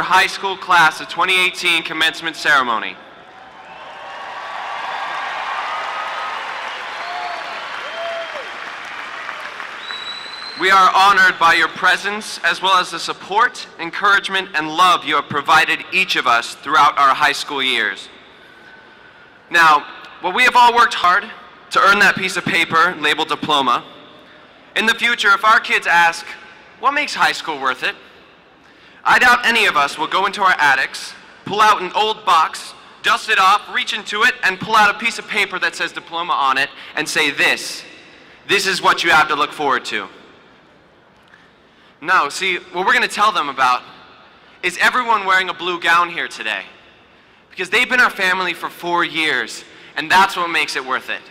High School Class of 2018 Commencement Ceremony. We are honored by your presence as well as the support, encouragement, and love you have provided each of us throughout our high school years. Now, while we have all worked hard to earn that piece of paper labeled diploma, in the future, if our kids ask, what makes high school worth it? I doubt any of us will go into our attics, pull out an old box, dust it off, reach into it, and pull out a piece of paper that says diploma on it and say this is what you have to look forward to. No, see, what we're going to tell them about is everyone wearing a blue gown here today. Because they've been our family for 4 years, and that's what makes it worth it.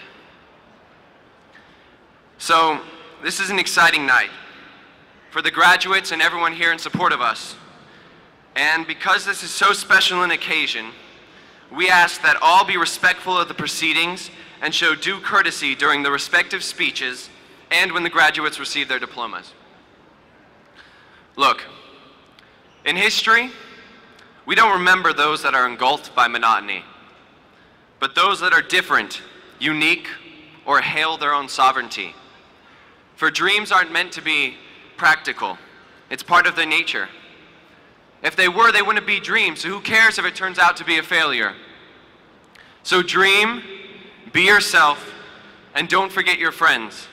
So, this is an exciting night for the graduates and everyone here in support of us. And because this is so special an occasion, we ask that all be respectful of the proceedings and show due courtesy during the respective speeches and when the graduates receive their diplomas. Look, in history, we don't remember those that are engulfed by monotony, but those that are different, unique, or hail their own sovereignty. For dreams aren't meant to be practical. It's part of their nature. If they were, they wouldn't be dreams, so who cares if it turns out to be a failure? So dream, be yourself, and don't forget your friends.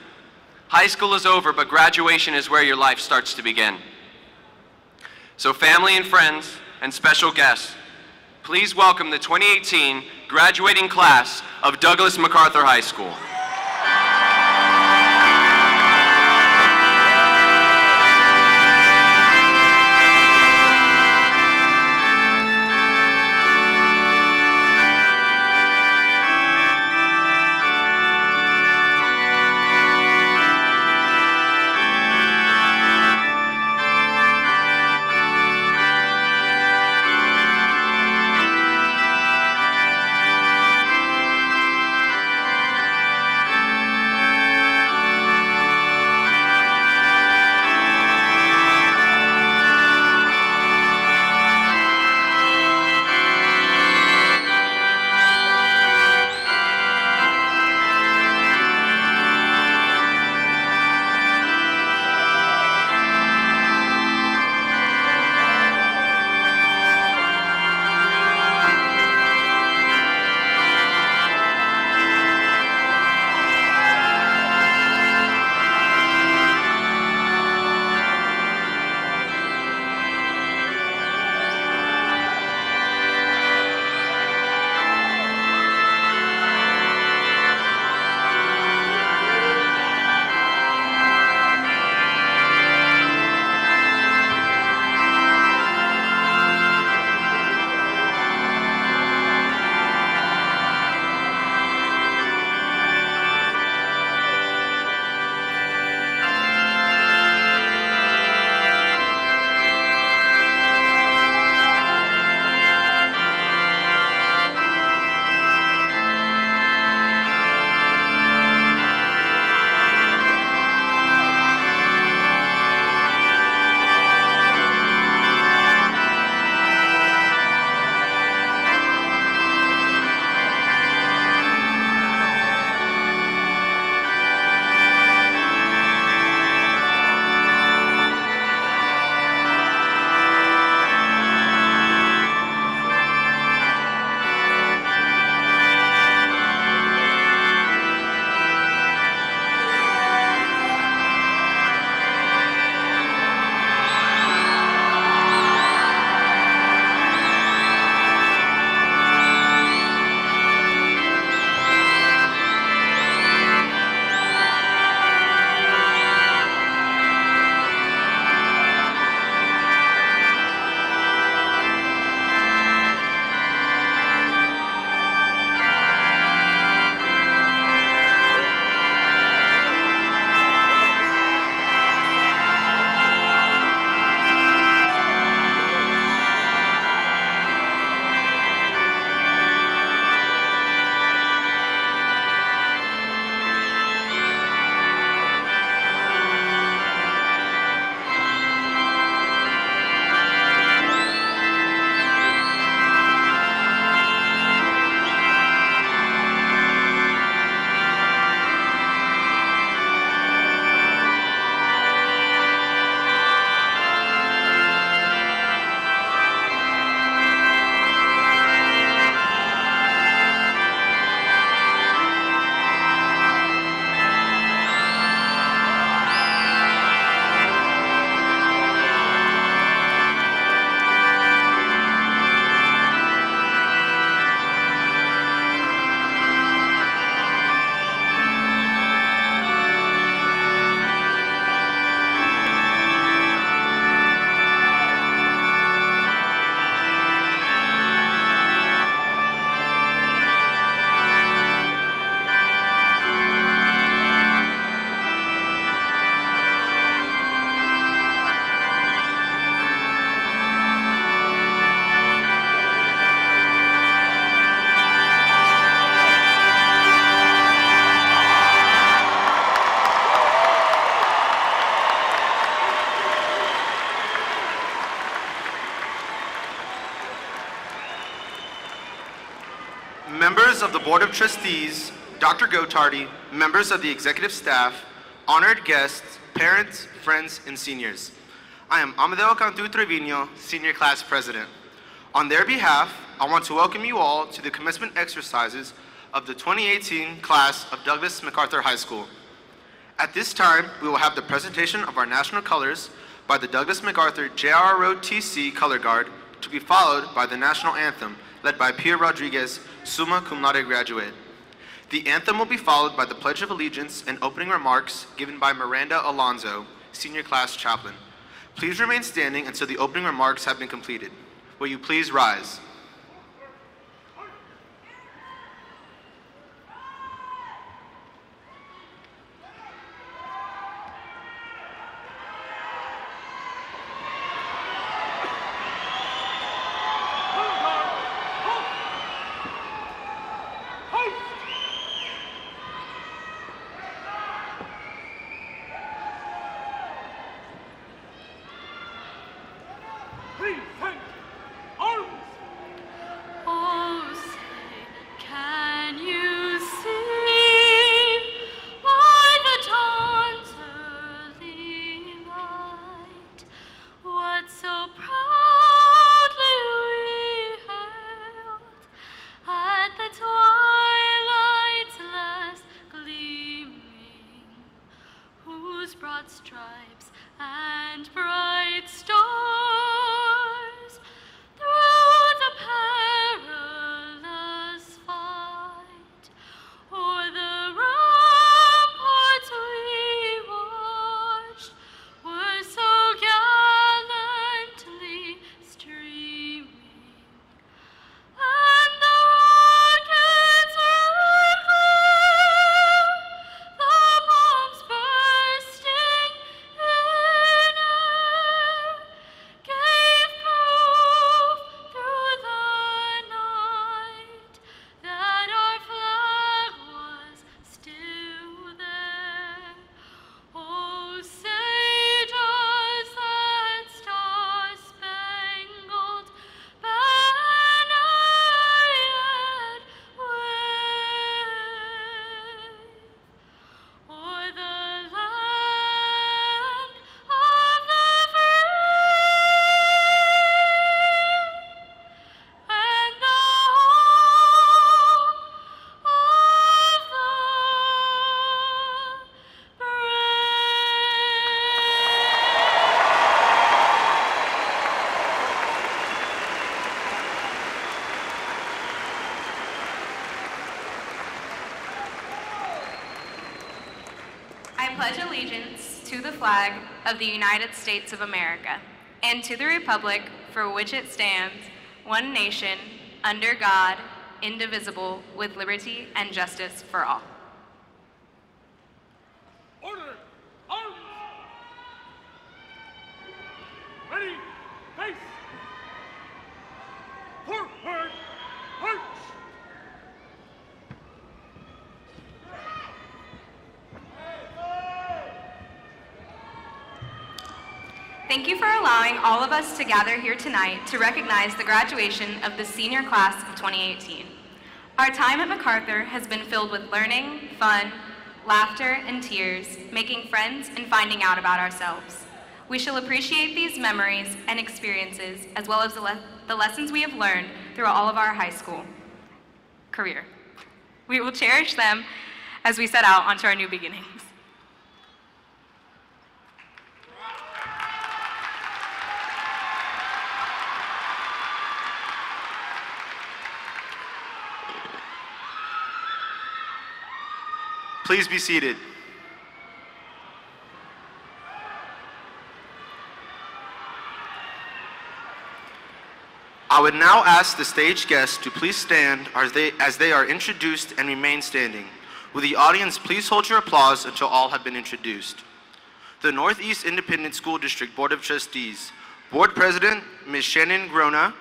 High school is over, but graduation is where your life starts to begin. So family and friends and special guests, please welcome the 2018 graduating class of Douglas MacArthur High School. members of the Board of Trustees, Dr. Gotardi, members of the executive staff, honored guests, parents, friends, and seniors. I am Amadeo Cantu Trevino, Senior Class President. On their behalf, I want to welcome you all to the commencement exercises of the 2018 class of Douglas MacArthur High School. At this time, we will have the presentation of our national colors by the Douglas MacArthur JROTC Color Guard, to be followed by the national anthem led by Pierre Rodriguez, summa cum laude graduate. The anthem will be followed by the Pledge of Allegiance and opening remarks given by Miranda Alonzo, Senior Class Chaplain. Please remain standing until the opening remarks have been completed. Will you please rise? I pledge allegiance to the flag of the United States of America and to the republic for which it stands, one nation, under God, indivisible, with liberty and justice for all. Order! Arms! Ready! Face! Forward! March! Thank you for allowing all of us to gather here tonight to recognize the graduation of the senior class of 2018. Our time at MacArthur has been filled with learning, fun, laughter, and tears, making friends and finding out about ourselves. We shall appreciate these memories and experiences as well as the lessons we have learned through all of our high school career. We will cherish them as we set out onto our new beginnings. Please be seated. I would now ask the stage guests to please stand as they are introduced and remain standing. Will the audience please hold your applause until all have been introduced? The Northeast Independent School District Board of Trustees, Board President, Ms. Shannon Grona,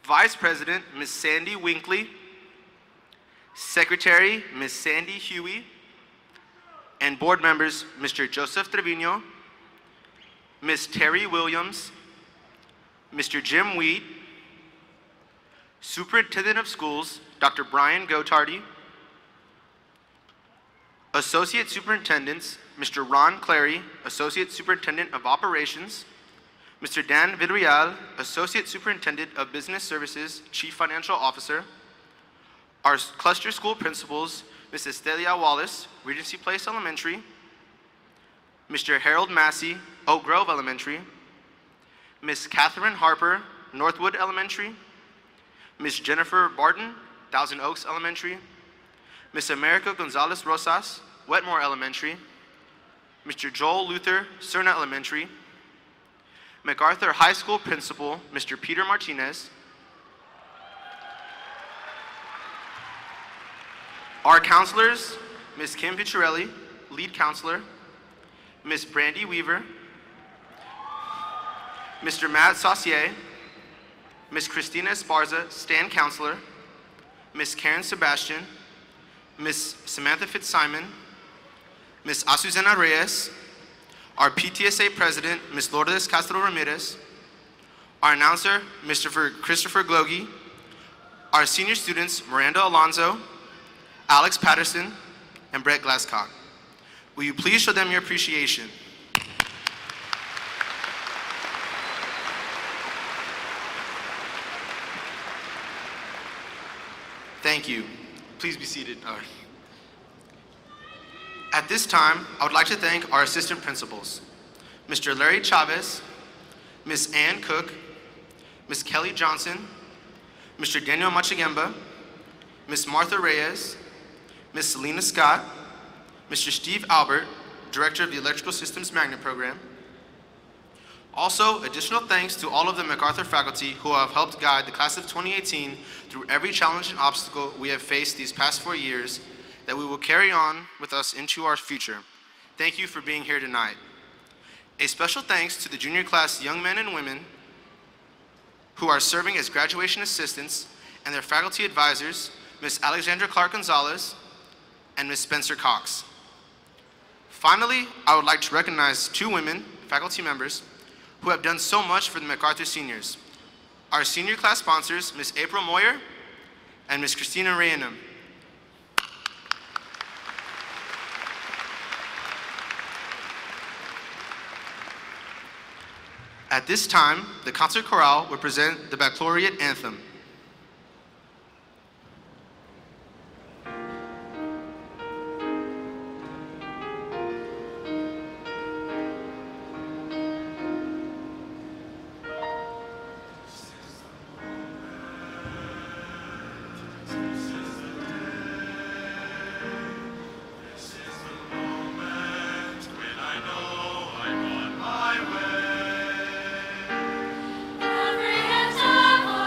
Vice President, Ms. Sandy Winkley, Secretary, Ms. Sandy Huey, and board members, Mr. Joseph Trevino, Ms. Terry Williams, Mr. Jim Wheat, Superintendent of Schools, Dr. Brian Gotardy. Associate Superintendents, Mr. Ron Clary, Associate Superintendent of Operations, Mr. Dan Villarreal, Associate Superintendent of Business Services, Chief Financial Officer. Our cluster school principals, Ms. Estelia Wallace, Regency Place Elementary, Mr. Harold Massey, Oak Grove Elementary, Ms. Catherine Harper, Northwood Elementary, Ms. Jennifer Barton, Thousand Oaks Elementary, Ms. America Gonzalez Rosas, Wetmore Elementary, Mr. Joel Luther, Cerna Elementary, MacArthur High School Principal, Mr. Peter Martinez, our counselors, Ms. Kim Picciarelli, Lead Counselor, Ms. Brandy Weaver, Mr. Matt Saucier, Ms. Christina Esparza, Stand Counselor, Ms. Karen Sebastian, Ms. Samantha Fitzsimon, Ms. Azucena Reyes, our PTSA President, Ms. Lourdes Castro Ramirez, our announcer, Mr. Christopher Glogi, our senior students, Miranda Alonso, Alex Patterson, and Brett Glasscock. Will you please show them your appreciation? Thank you. Please be seated. At this time, I would like to thank our assistant principals, Mr. Larry Chavez, Ms. Ann Cook, Ms. Kelly Johnson, Mr. Daniel Machagemba, Ms. Martha Reyes, Ms. Selena Scott, Mr. Steve Albert, Director of the Electrical Systems Magnet Program. Also, additional thanks to all of the MacArthur faculty who have helped guide the class of 2018 through every challenge and obstacle we have faced these past 4 years that we will carry on with us into our future. Thank you for being here tonight. A special thanks to the junior class young men and women who are serving as graduation assistants and their faculty advisors, Ms. Alexandra Clark Gonzalez and Ms. Spencer Cox. Finally, I would like to recognize 2 women, faculty members, who have done so much for the MacArthur seniors. Our senior class sponsors, Ms. April Moyer and Ms. Christina Rayanum. At this time, the concert chorale will present the baccalaureate anthem. Every endeavor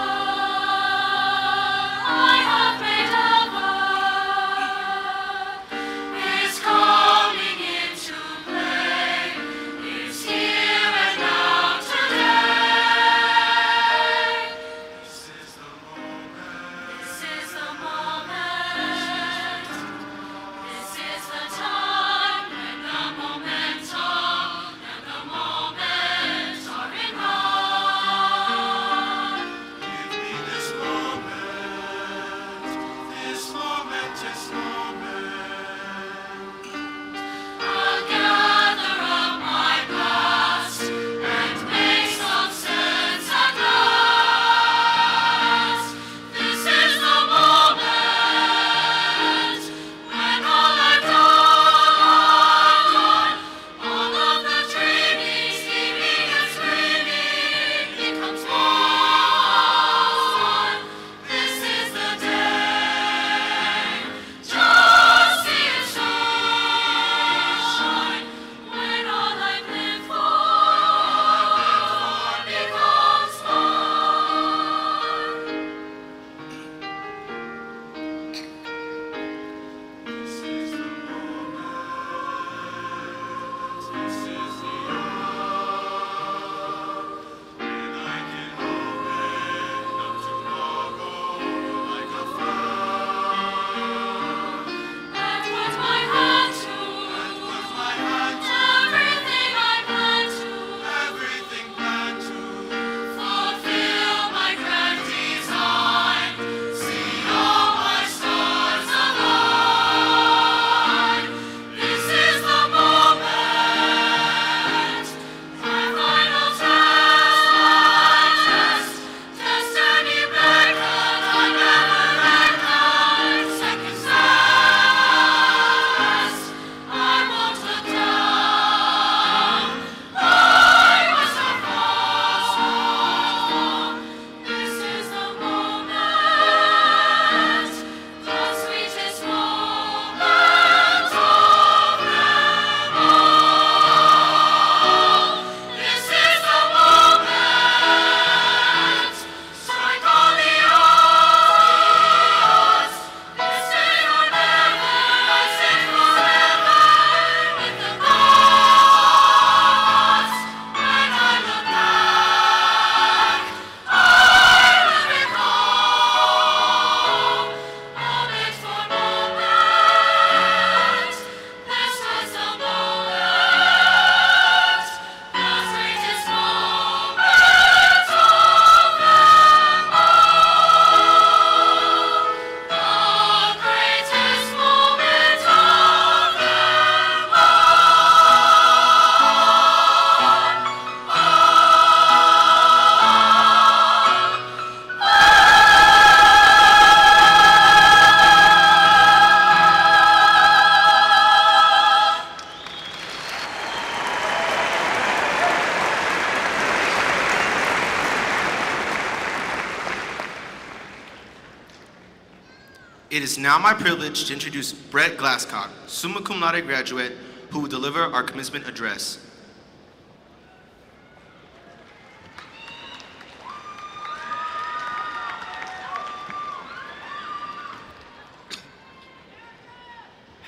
It is now my privilege to introduce Brett Glasscock, summa cum laude graduate, who will deliver our commencement address.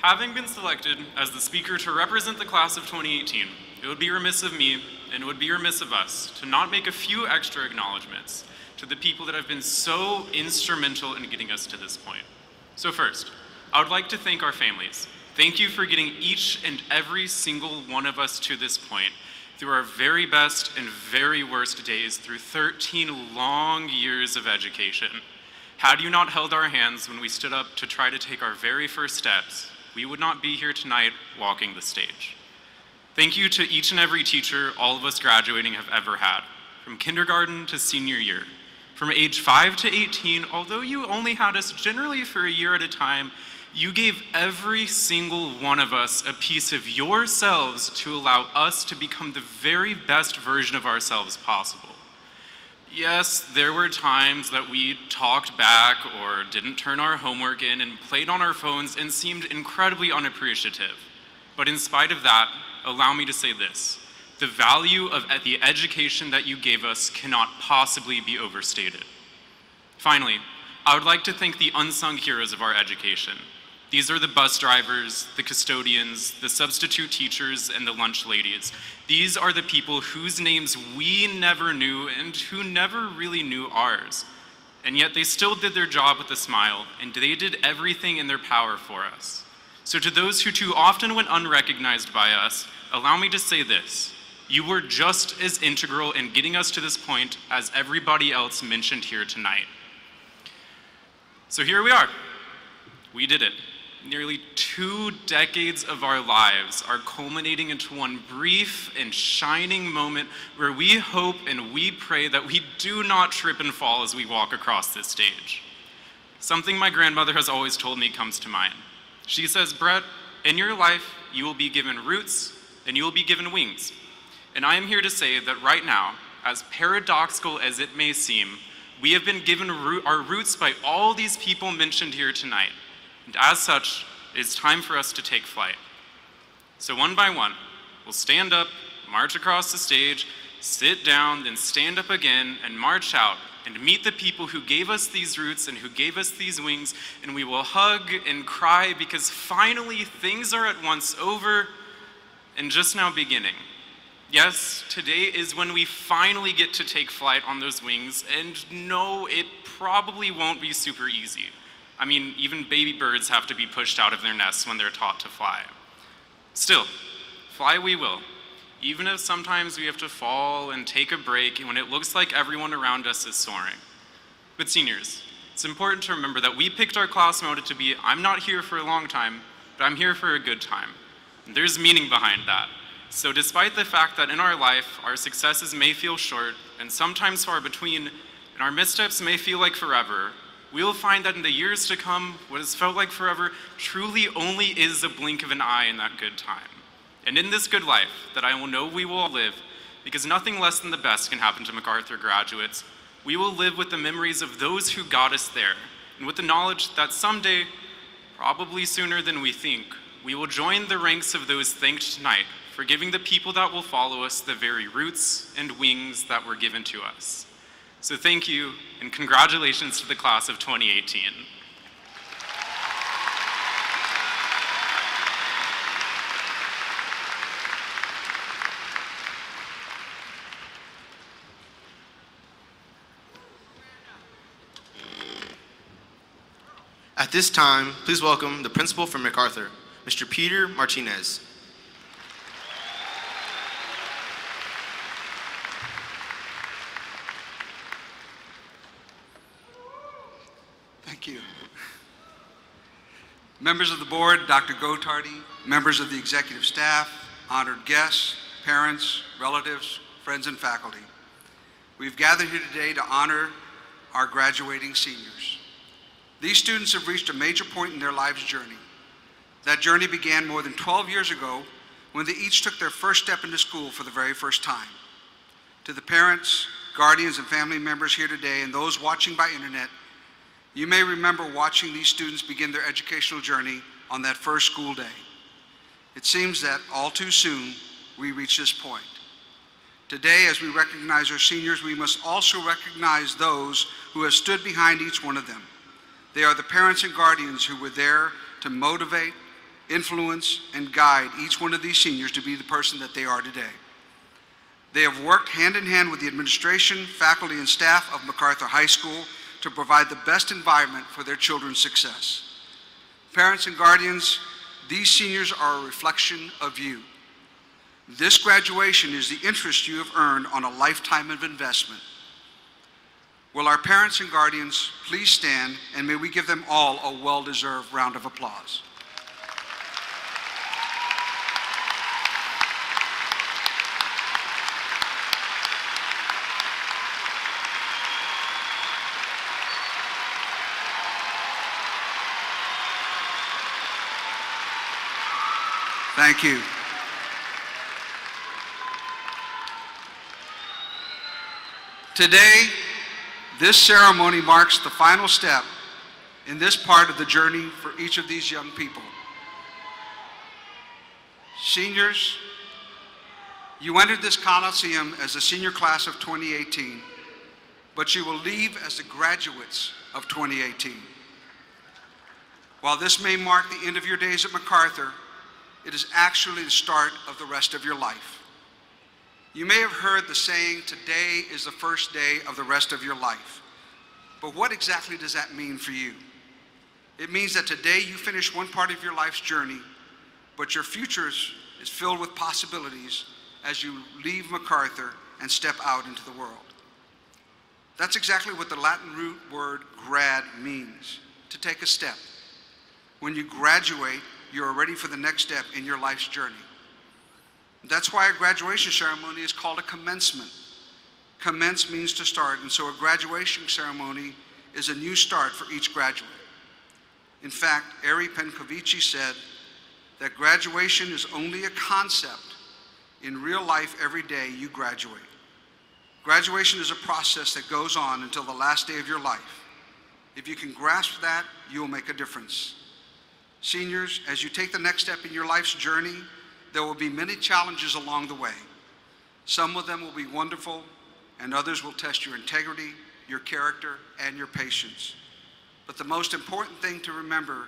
Having been selected as the speaker to represent the class of 2018, it would be remiss of me, and it would be remiss of us, to not make a few extra acknowledgments to the people that have been so instrumental in getting us to this point. So first, I would like to thank our families. Thank you for getting each and every single one of us to this point through our very best and very worst days through 13 long years of education. Had you not held our hands when we stood up to try to take our very first steps, we would not be here tonight walking the stage. Thank you to each and every teacher all of us graduating have ever had, from kindergarten to senior year. From age 5 to 18, although you only had us generally for a year at a time, you gave every single one of us a piece of yourselves to allow us to become the very best version of ourselves possible. Yes, there were times that we talked back or didn't turn our homework in and played on our phones and seemed incredibly unappreciative. But in spite of that, allow me to say this. The value of the education that you gave us cannot possibly be overstated. Finally, I would like to thank the unsung heroes of our education. These are the bus drivers, the custodians, the substitute teachers, and the lunch ladies. These are the people whose names we never knew and who never really knew ours. And yet they still did their job with a smile, and they did everything in their power for us. So to those who too often went unrecognized by us, allow me to say this. You were just as integral in getting us to this point as everybody else mentioned here tonight. So here we are. We did it. Nearly 2 decades of our lives are culminating into one brief and shining moment where we hope and we pray that we do not trip and fall as we walk across this stage. Something my grandmother has always told me comes to mind. She says, Brett, in your life, you will be given roots and you will be given wings. And I am here to say that right now, as paradoxical as it may seem, we have been given our roots by all these people mentioned here tonight. And as such, it is time for us to take flight. So one by one, we'll stand up, march across the stage, sit down, then stand up again, and march out, and meet the people who gave us these roots and who gave us these wings, and we will hug and cry because finally things are at once over and just now beginning. Yes, today is when we finally get to take flight on those wings, and no, it probably won't be super easy. I mean, even baby birds have to be pushed out of their nests when they're taught to fly. Still, fly we will, even if sometimes we have to fall and take a break when it looks like everyone around us is soaring. But seniors, it's important to remember that we picked our class motto to be, I'm not here for a long time, but I'm here for a good time. And there's meaning behind that. So despite the fact that in our life, our successes may feel short and sometimes far between, and our missteps may feel like forever, we will find that in the years to come, what has felt like forever truly only is a blink of an eye in that good time. And in this good life that I will know we will all live, because nothing less than the best can happen to MacArthur graduates, we will live with the memories of those who got us there, and with the knowledge that someday, probably sooner than we think, we will join the ranks of those thanked tonight for giving the people that will follow us the very roots and wings that were given to us. So thank you, and congratulations to the class of 2018. At this time, please welcome the principal from MacArthur, Mr. Peter Martinez. Thank you. Members of the board, Dr. Gotardi, members of the executive staff, honored guests, parents, relatives, friends, and faculty. We've gathered here today to honor our graduating seniors. These students have reached a major point in their life's journey. That journey began more than 12 years ago when they each took their first step into school for the very first time. To the parents, guardians, and family members here today and those watching by internet, You may remember watching these students begin their educational journey on that first school day. It seems that all too soon, we reach this point. Today, as we recognize our seniors, we must also recognize those who have stood behind each one of them. They are the parents and guardians who were there to motivate, influence, and guide each one of these seniors to be the person that they are today. They have worked hand in hand with the administration, faculty, and staff of MacArthur High School to provide the best environment for their children's success. Parents and guardians, these seniors are a reflection of you. This graduation is the interest you have earned on a lifetime of investment. Will our parents and guardians please stand, and may we give them all a well-deserved round of applause. Thank you. Today, this ceremony marks the final step in this part of the journey for each of these young people. Seniors, you entered this Coliseum as the senior class of 2018, but you will leave as the graduates of 2018. While this may mark the end of your days at MacArthur, it is actually the start of the rest of your life. You may have heard the saying, today is the first day of the rest of your life. But what exactly does that mean for you? It means that today you finish one part of your life's journey, but your future is filled with possibilities as you leave MacArthur and step out into the world. That's exactly what the Latin root word grad means, to take a step. When you graduate, you're ready for the next step in your life's journey. That's why a graduation ceremony is called a commencement. Commence means to start, and so a graduation ceremony is a new start for each graduate. In fact, Ari Penkovici said that graduation is only a concept. In real life, every day you graduate. Graduation is a process that goes on until the last day of your life. If you can grasp that, you'll make a difference. Seniors, as you take the next step in your life's journey, there will be many challenges along the way. Some of them will be wonderful, and others will test your integrity, your character, and your patience. But the most important thing to remember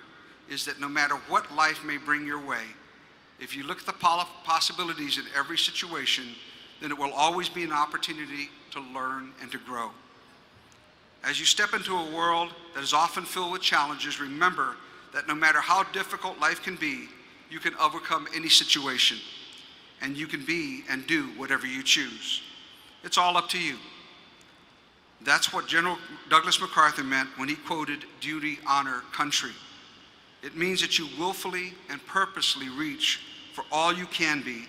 is that no matter what life may bring your way, if you look at the possibilities in every situation, then it will always be an opportunity to learn and to grow. As you step into a world that is often filled with challenges, remember that no matter how difficult life can be, you can overcome any situation, and you can be and do whatever you choose. It's all up to you. That's what General Douglas MacArthur meant when he quoted duty, honor, country. It means that you willfully and purposely reach for all you can be,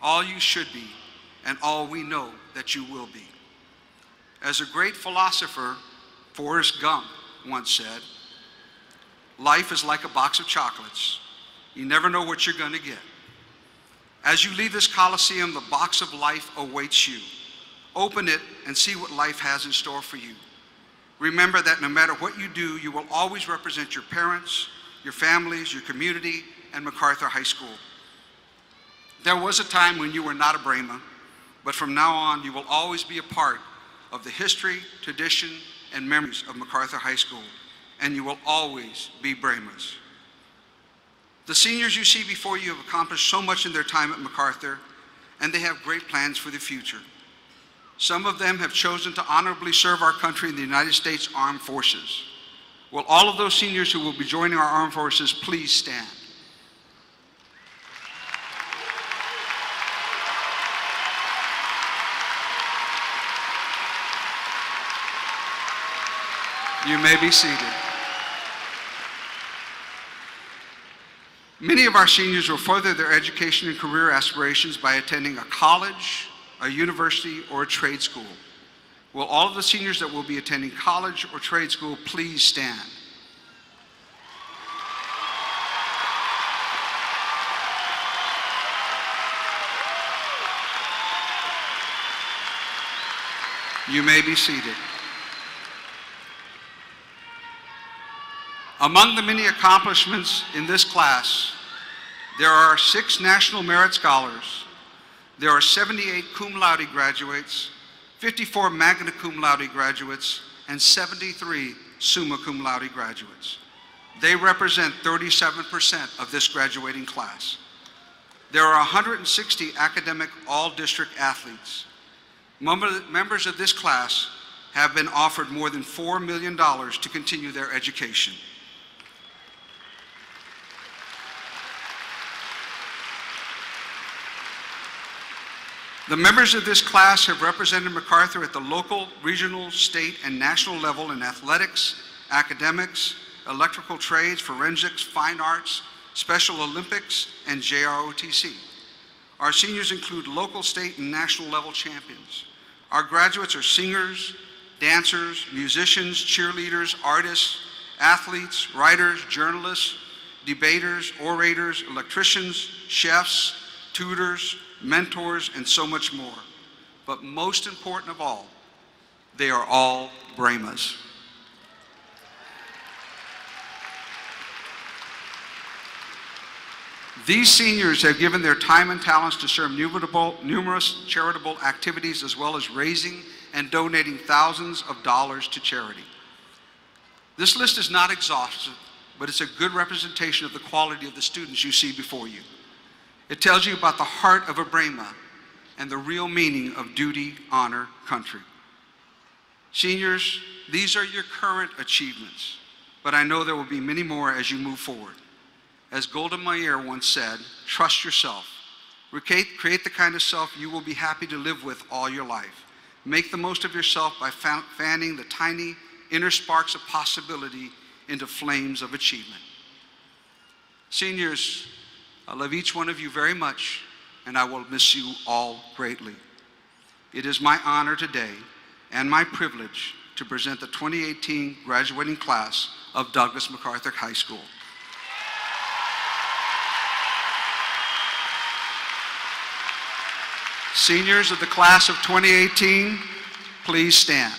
all you should be, and all we know that you will be. As a great philosopher, Forrest Gump, once said, life is like a box of chocolates. You never know what you're going to get. As you leave this Coliseum, the box of life awaits you. Open it and see what life has in store for you. Remember that no matter what you do, you will always represent your parents, your families, your community, and MacArthur High School. There was a time when you were not a Brahma, but from now on, you will always be a part of the history, tradition, and memories of MacArthur High School, and you will always be Brahmas. The seniors you see before you have accomplished so much in their time at MacArthur, and they have great plans for the future. Some of them have chosen to honorably serve our country in the United States Armed Forces. Will all of those seniors who will be joining our armed forces please stand? You may be seated. Many of our seniors will further their education and career aspirations by attending a college, a university, or a trade school. Will all of the seniors that will be attending college or trade school please stand? You may be seated. Among the many accomplishments in this class, there are 6 National Merit Scholars, there are 78 cum laude graduates, 54 magna cum laude graduates, and 73 summa cum laude graduates. They represent 37% of this graduating class. There are 160 academic all-district athletes. Members of this class have been offered more than $4 million to continue their education. The members of this class have represented MacArthur at the local, regional, state, and national level in athletics, academics, electrical trades, forensics, fine arts, Special Olympics, and JROTC. Our seniors include local, state, and national level champions. Our graduates are singers, dancers, musicians, cheerleaders, artists, athletes, writers, journalists, debaters, orators, electricians, chefs, tutors, mentors, and so much more. But most important of all, they are all Brahmas. These seniors have given their time and talents to serve numerous charitable activities, as well as raising and donating thousands of dollars to charity. This list is not exhaustive, but it's a good representation of the quality of the students you see before you. It tells you about the heart of a Brahma and the real meaning of duty, honor, country. Seniors, these are your current achievements, but I know there will be many more as you move forward. As Golda Meir once said, trust yourself. Create the kind of self you will be happy to live with all your life. Make the most of yourself by fanning the tiny inner sparks of possibility into flames of achievement. Seniors, I love each one of you very much, and I will miss you all greatly. It is my honor today and my privilege to present the 2018 graduating class of Douglas MacArthur High School. Seniors of the class of 2018, please stand.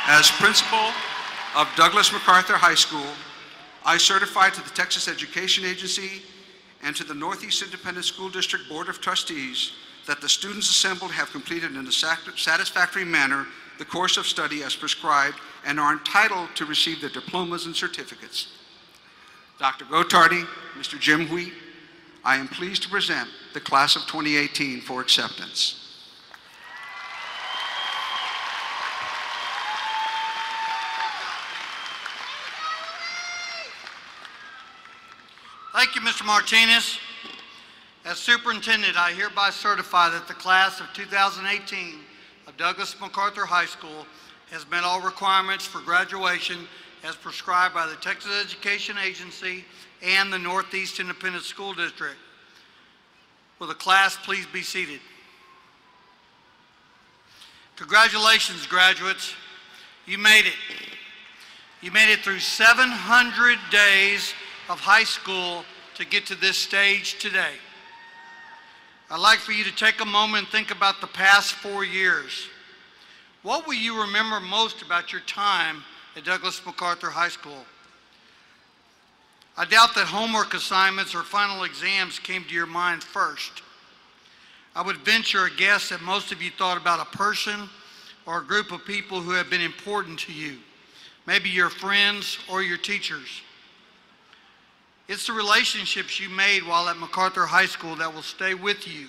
As principal of Douglas MacArthur High School, I certify to the Texas Education Agency and to the Northeast Independent School District Board of Trustees that the students assembled have completed in a satisfactory manner the course of study as prescribed and are entitled to receive their diplomas and certificates. Dr. Gotardi, Mr. Jim Wheat, I am pleased to present the class of 2018 for acceptance. Thank you, Mr. Martinez. As superintendent, I hereby certify that the class of 2018 of Douglas MacArthur High School has met all requirements for graduation as prescribed by the Texas Education Agency and the Northeast Independent School District. Will the class please be seated? Congratulations, graduates. You made it. You made it through 700 days of high school to get to this stage today. I'd like for you to take a moment and think about the past 4 years. What will you remember most about your time at Douglas MacArthur High School? I doubt that homework assignments or final exams came to your mind first. I would venture a guess that most of you thought about a person or a group of people who have been important to you, maybe your friends or your teachers. It's the relationships you made while at MacArthur High School that will stay with you.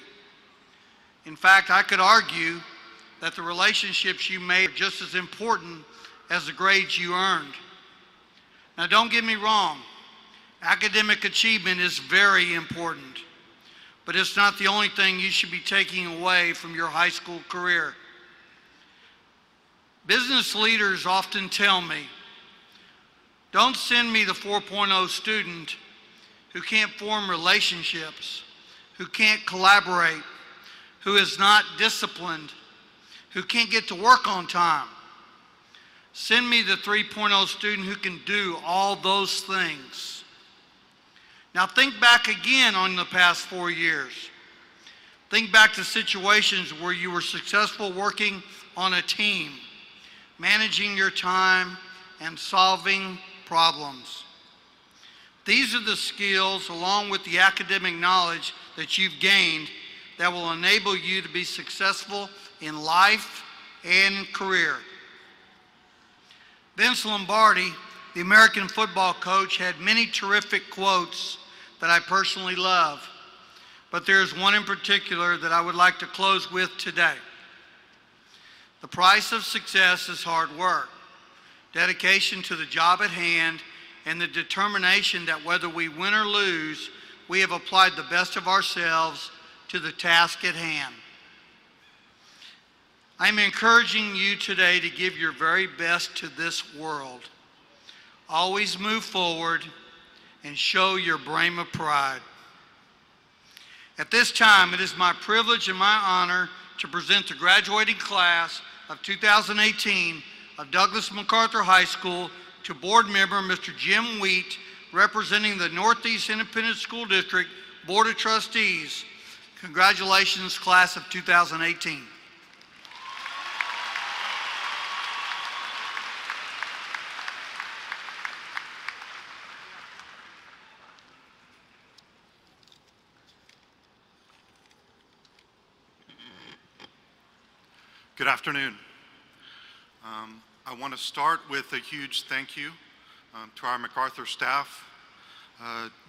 In fact, I could argue that the relationships you made are just as important as the grades you earned. Now, don't get me wrong, academic achievement is very important, but it's not the only thing you should be taking away from your high school career. Business leaders often tell me, don't send me the 4.0 student who can't form relationships, who can't collaborate, who is not disciplined, who can't get to work on time. Send me the 3.0 student who can do all those things. Now think back again on the past 4 years. Think back to situations where you were successful working on a team, managing your time, and solving problems. These are the skills, along with the academic knowledge that you've gained, that will enable you to be successful in life and career. Vince Lombardi, the American football coach, had many terrific quotes that I personally love, but there's one in particular that I would like to close with today. The price of success is hard work, dedication to the job at hand, and the determination that whether we win or lose, we have applied the best of ourselves to the task at hand. I'm encouraging you today to give your very best to this world. Always move forward and show your brim of pride. At this time, it is my privilege and my honor to present the graduating class of 2018 of Douglas MacArthur High School to board member Mr. Jim Wheat, representing the Northeast Independent School District Board of Trustees. Congratulations, class of 2018. Good afternoon. I want to start with a huge thank you to our MacArthur staff,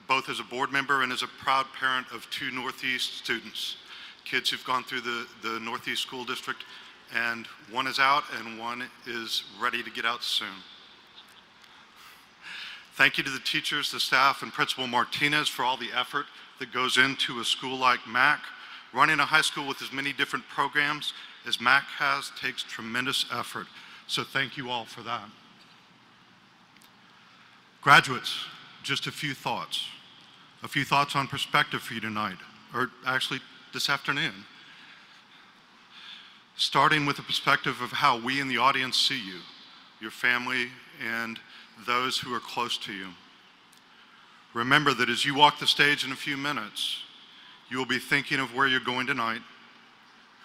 both as a board member and as a proud parent of 2 Northeast students, kids who've gone through the Northeast School District, and one is out and one is ready to get out soon. Thank you to the teachers, the staff, and Principal Martinez for all the effort that goes into a school like Mac. Running a high school with as many different programs as Mac has takes tremendous effort, so thank you all for that. Graduates, just a few thoughts on perspective for you tonight, or actually this afternoon. Starting with the perspective of how we in the audience see you, your family, and those who are close to you. Remember that as you walk the stage in a few minutes, you will be thinking of where you're going tonight,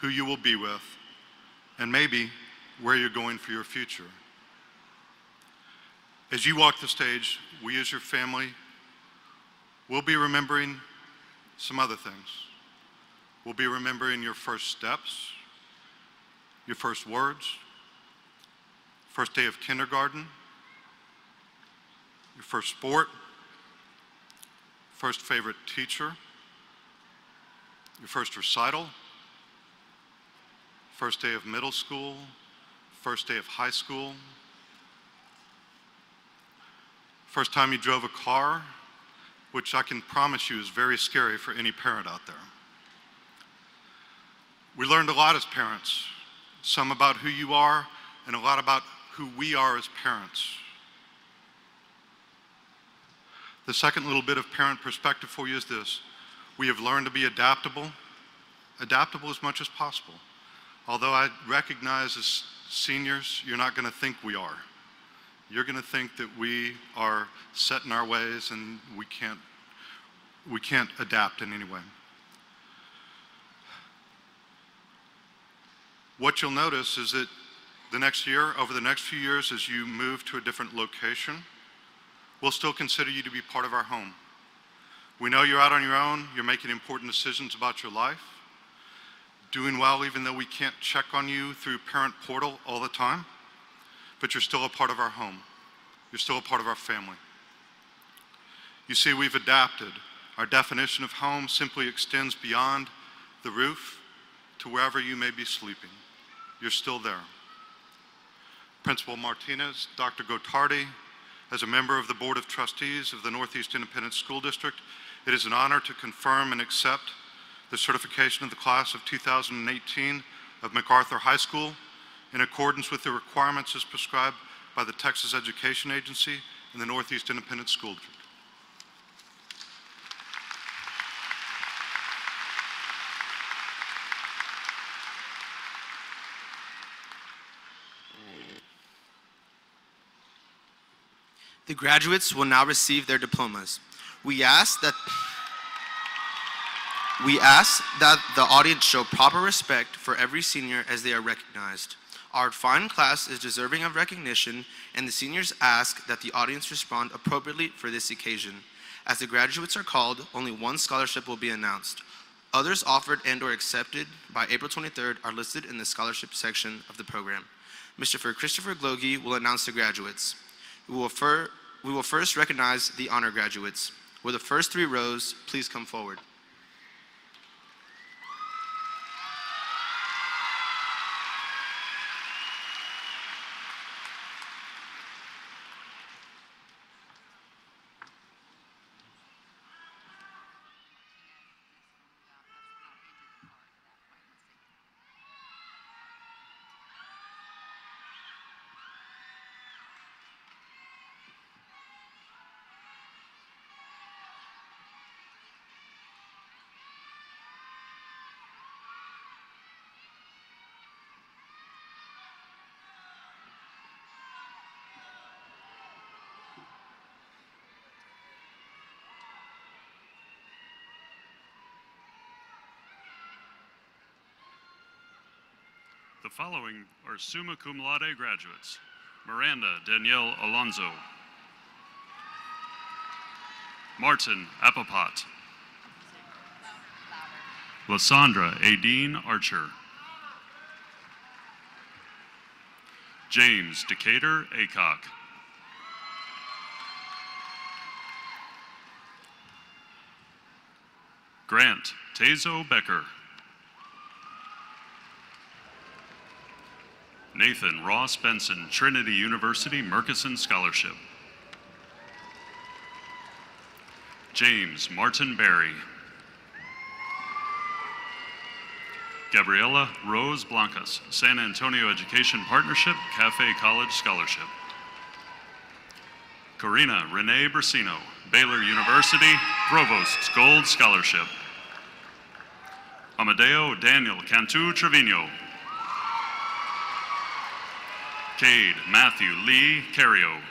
who you will be with, and maybe where you're going for your future. As you walk the stage, we as your family will be remembering some other things. We'll be remembering your first steps, your first words, first day of kindergarten, your first sport, first favorite teacher, your first recital, first day of middle school, first day of high school, first time you drove a car, which I can promise you is very scary for any parent out there. We learned a lot as parents, some about who you are and a lot about who we are as parents. The second little bit of parent perspective for you is this. We have learned to be adaptable as much as possible. Although I recognize as seniors, you're not going to think we are. You're going to think that we are set in our ways and we can't adapt in any way. What you'll notice is that over the next few years, as you move to a different location, we'll still consider you to be part of our home. We know you're out on your own, you're making important decisions about your life, doing well even though we can't check on you through Parent Portal all the time, but you're still a part of our home. You're still a part of our family. You see, we've adapted. Our definition of home simply extends beyond the roof to wherever you may be sleeping. You're still there. Principal Martinez, Dr. Gotardi, as a member of the Board of Trustees of the Northeast Independent School District, it is an honor to confirm and accept the certification of the class of 2018 of MacArthur High School in accordance with the requirements as prescribed by the Texas Education Agency and the Northeast Independent School District. The graduates will now receive their diplomas. We ask that We ask that the audience show proper respect for every senior as they are recognized. Our fine class is deserving of recognition, and the seniors ask that the audience respond appropriately for this occasion. As the graduates are called, only one scholarship will be announced. Others offered and/or accepted by April 23rd are listed in the scholarship section of the program. Mr. Christopher Glogie will announce the graduates. We will first recognize the honor graduates. Will the first 3 rows please come forward? The following are summa cum laude graduates: Miranda Danielle Alonzo, Martin Apapat, Lysandra Adine Archer, James Decatur Acock, Grant Tazo Becker, Nathan Ross Benson, Trinity University Murkison Scholarship. James Martin Berry. Gabriela Rose Blancas, San Antonio Education Partnership, Cafe College Scholarship. Corina Renee Brasino, Baylor University, Provost's Gold Scholarship. Amadeo Daniel Cantu Trevino. Cade Matthew Lee Cario.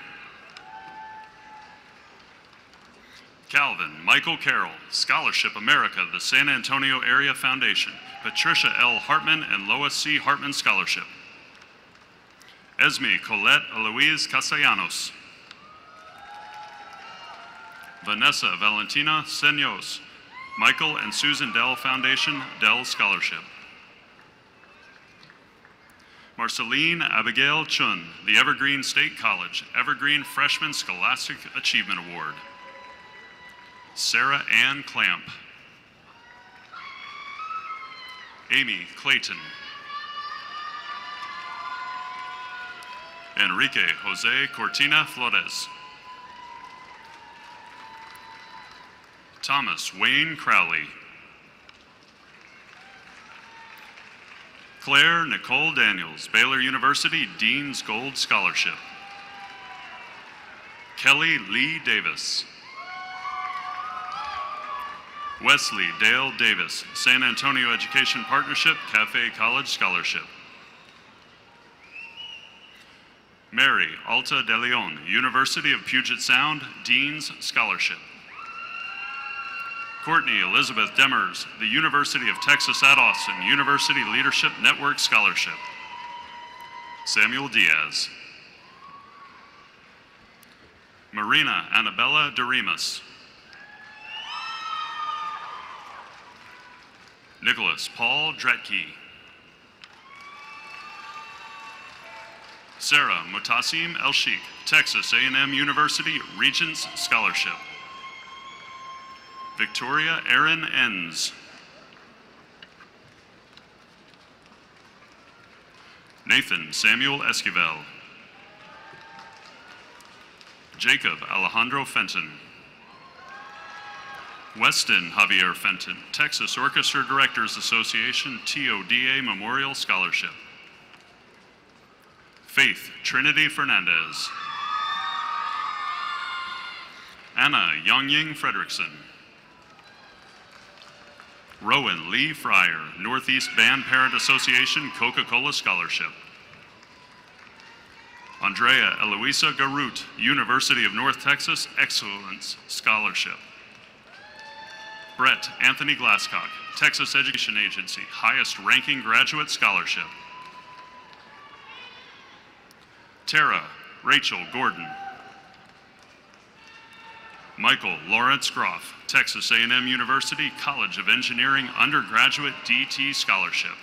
Calvin Michael Carroll, Scholarship America, the San Antonio Area Foundation, Patricia L. Hartman and Lois C. Hartman Scholarship. Esme Colette Eloise Castellanos. Vanessa Valentina Senos, Michael and Susan Dell Foundation, Dell Scholarship. Marceline Abigail Chun, the Evergreen State College, Evergreen Freshman Scholastic Achievement Award. Sarah Ann Clamp. Amy Clayton. Enrique Jose Cortina Flores. Thomas Wayne Crowley. Claire Nicole Daniels, Baylor University Dean's Gold Scholarship. Kelly Lee Davis. Wesley Dale Davis, San Antonio Education Partnership, Cafe College Scholarship. Mary Alta de Leon, University of Puget Sound, Dean's Scholarship. Courtney Elizabeth Demers, the University of Texas at Austin, University Leadership Network Scholarship. Samuel Diaz. Marina Annabella Dorimas. Nicholas Paul Dretke. Sarah Mutasim El-Sheikh, Texas A&M University Regents Scholarship. Victoria Erin Enns. Nathan Samuel Esquivel. Jacob Alejandro Fenton. Weston Javier Fenton, Texas Orchestra Directors Association TODA Memorial Scholarship. Faith Trinity Fernandez. Anna Yongying Frederickson. Rowan Lee Fryer, Northeast Band Parent Association Coca-Cola Scholarship. Andrea Eloisa Garut, University of North Texas Excellence Scholarship. Brett Anthony Glasscock, Texas Education Agency, highest ranking graduate scholarship. Tara Rachel Gordon. Michael Lawrence Groff, Texas A&M University College of Engineering undergraduate DT scholarship.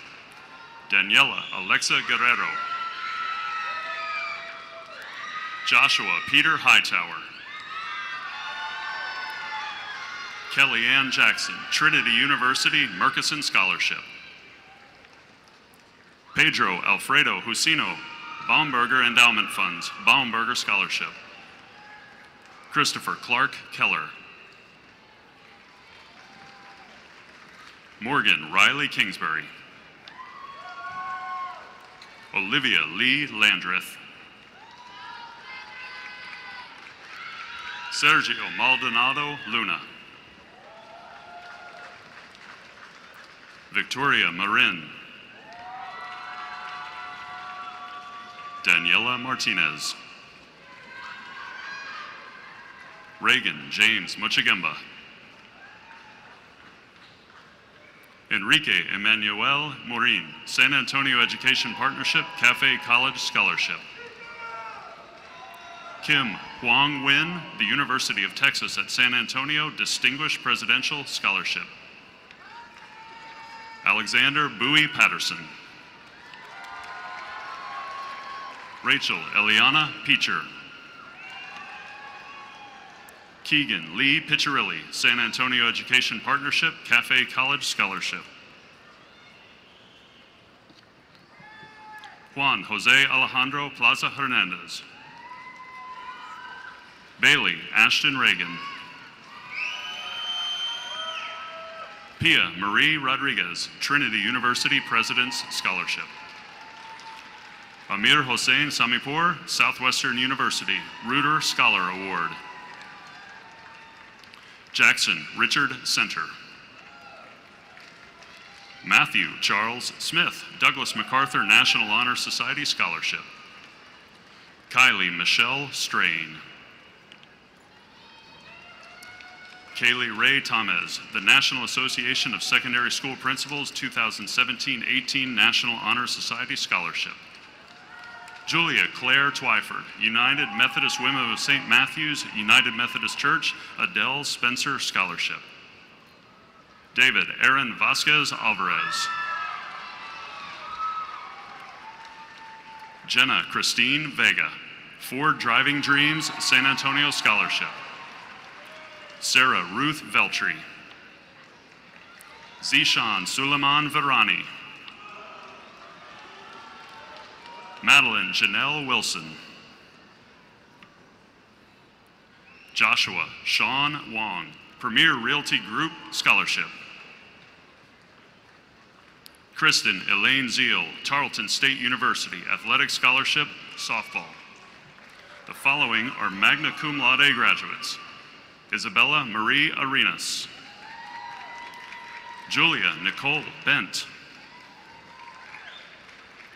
Daniela Alexa Guerrero. Joshua Peter Hightower. Kelly Ann Jackson, Trinity University Murchison Scholarship. Pedro Alfredo Jusino, Baumberger Endowment Funds, Baumberger Scholarship. Christopher Clark Keller. Morgan Riley Kingsbury. Olivia Lee Landreth. Sergio Maldonado Luna. Victoria Marin. Daniela Martinez. Reagan James Muchagemba. Enrique Emmanuel Morin, San Antonio Education Partnership Cafe College Scholarship. Kim Huang Nguyen, the University of Texas at San Antonio Distinguished Presidential Scholarship. Alexander Bowie Patterson. Rachel Eliana Peacher. Keegan Lee Piccirilli, San Antonio Education Partnership, Cafe College Scholarship. Juan Jose Alejandro Plaza Hernandez. Bailey Ashton Reagan. Pia Marie Rodriguez, Trinity University President's Scholarship. Amir Hossein Samipur, Southwestern University, Reuter Scholar Award. Jackson Richard Center. Matthew Charles Smith, Douglas MacArthur National Honor Society Scholarship. Kylie Michelle Strain. Kaylee Ray Tamez, the National Association of Secondary School Principals 2017-18 National Honor Society Scholarship. Julia Claire Twyford, United Methodist Women of St. Matthews, United Methodist Church, Adele Spencer Scholarship. David Aaron Vasquez Alvarez. Jenna Christine Vega, Ford Driving Dreams San Antonio Scholarship. Sarah Ruth Veltri. Zishan Suleiman Virani. Madeline Janelle Wilson. Joshua Sean Wong, Premier Realty Group Scholarship. Kristen Elaine Zeal, Tarleton State University Athletic Scholarship, Softball. The following are magna cum laude graduates. Isabella Marie Arenas. Julia Nicole Bent.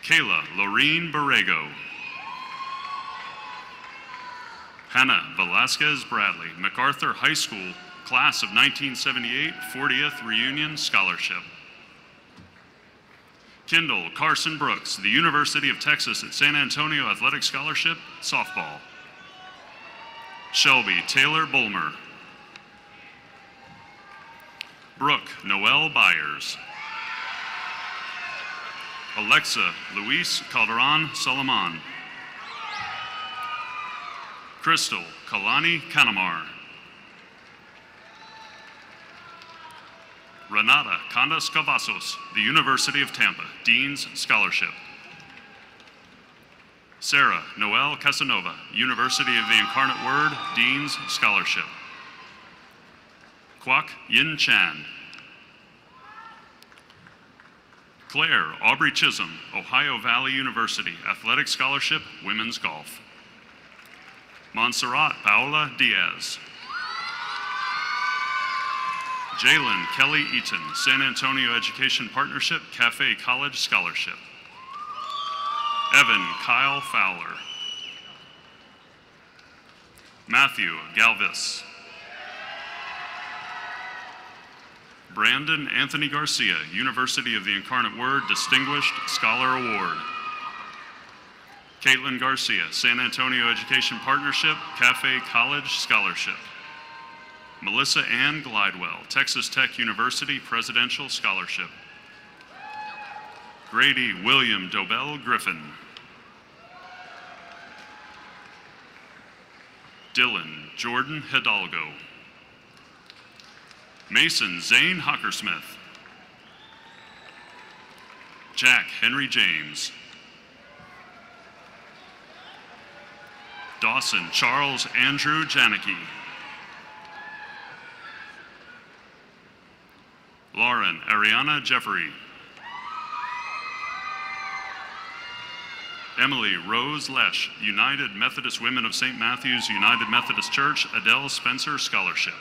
Kayla Lorene Borrego. Hannah Velasquez Bradley, MacArthur High School, Class of 1978, 40th Reunion Scholarship. Kendall Carson Brooks, the University of Texas at San Antonio Athletic Scholarship, Softball. Shelby Taylor Bulmer. Brooke Noelle Byers. Alexa Luis Calderon Solomon. Crystal Kalani Kanamar. Renata Candas Cavazos, the University of Tampa, Dean's Scholarship. Sarah Noelle Casanova, University of the Incarnate Word, Dean's Scholarship. Kwok Yin Chan. Claire Aubrey Chisholm, Ohio Valley University, Athletic Scholarship, Women's Golf. Montserrat Paola Diaz. Jalen Kelly Eaton, San Antonio Education Partnership, Cafe College Scholarship. Evan Kyle Fowler. Matthew Galvis. Brandon Anthony Garcia, University of the Incarnate Word Distinguished Scholar Award. Caitlin Garcia, San Antonio Education Partnership, Cafe College Scholarship. Melissa Ann Glidewell, Texas Tech University Presidential Scholarship. Grady William Dobell Griffin. Dylan Jordan Hidalgo. Mason Zane Hockersmith. Jack Henry James. Dawson Charles Andrew Janicki. Lauren Ariana Jeffrey. Emily Rose Lesh, United Methodist Women of St. Matthew's United Methodist Church, Adele Spencer Scholarship.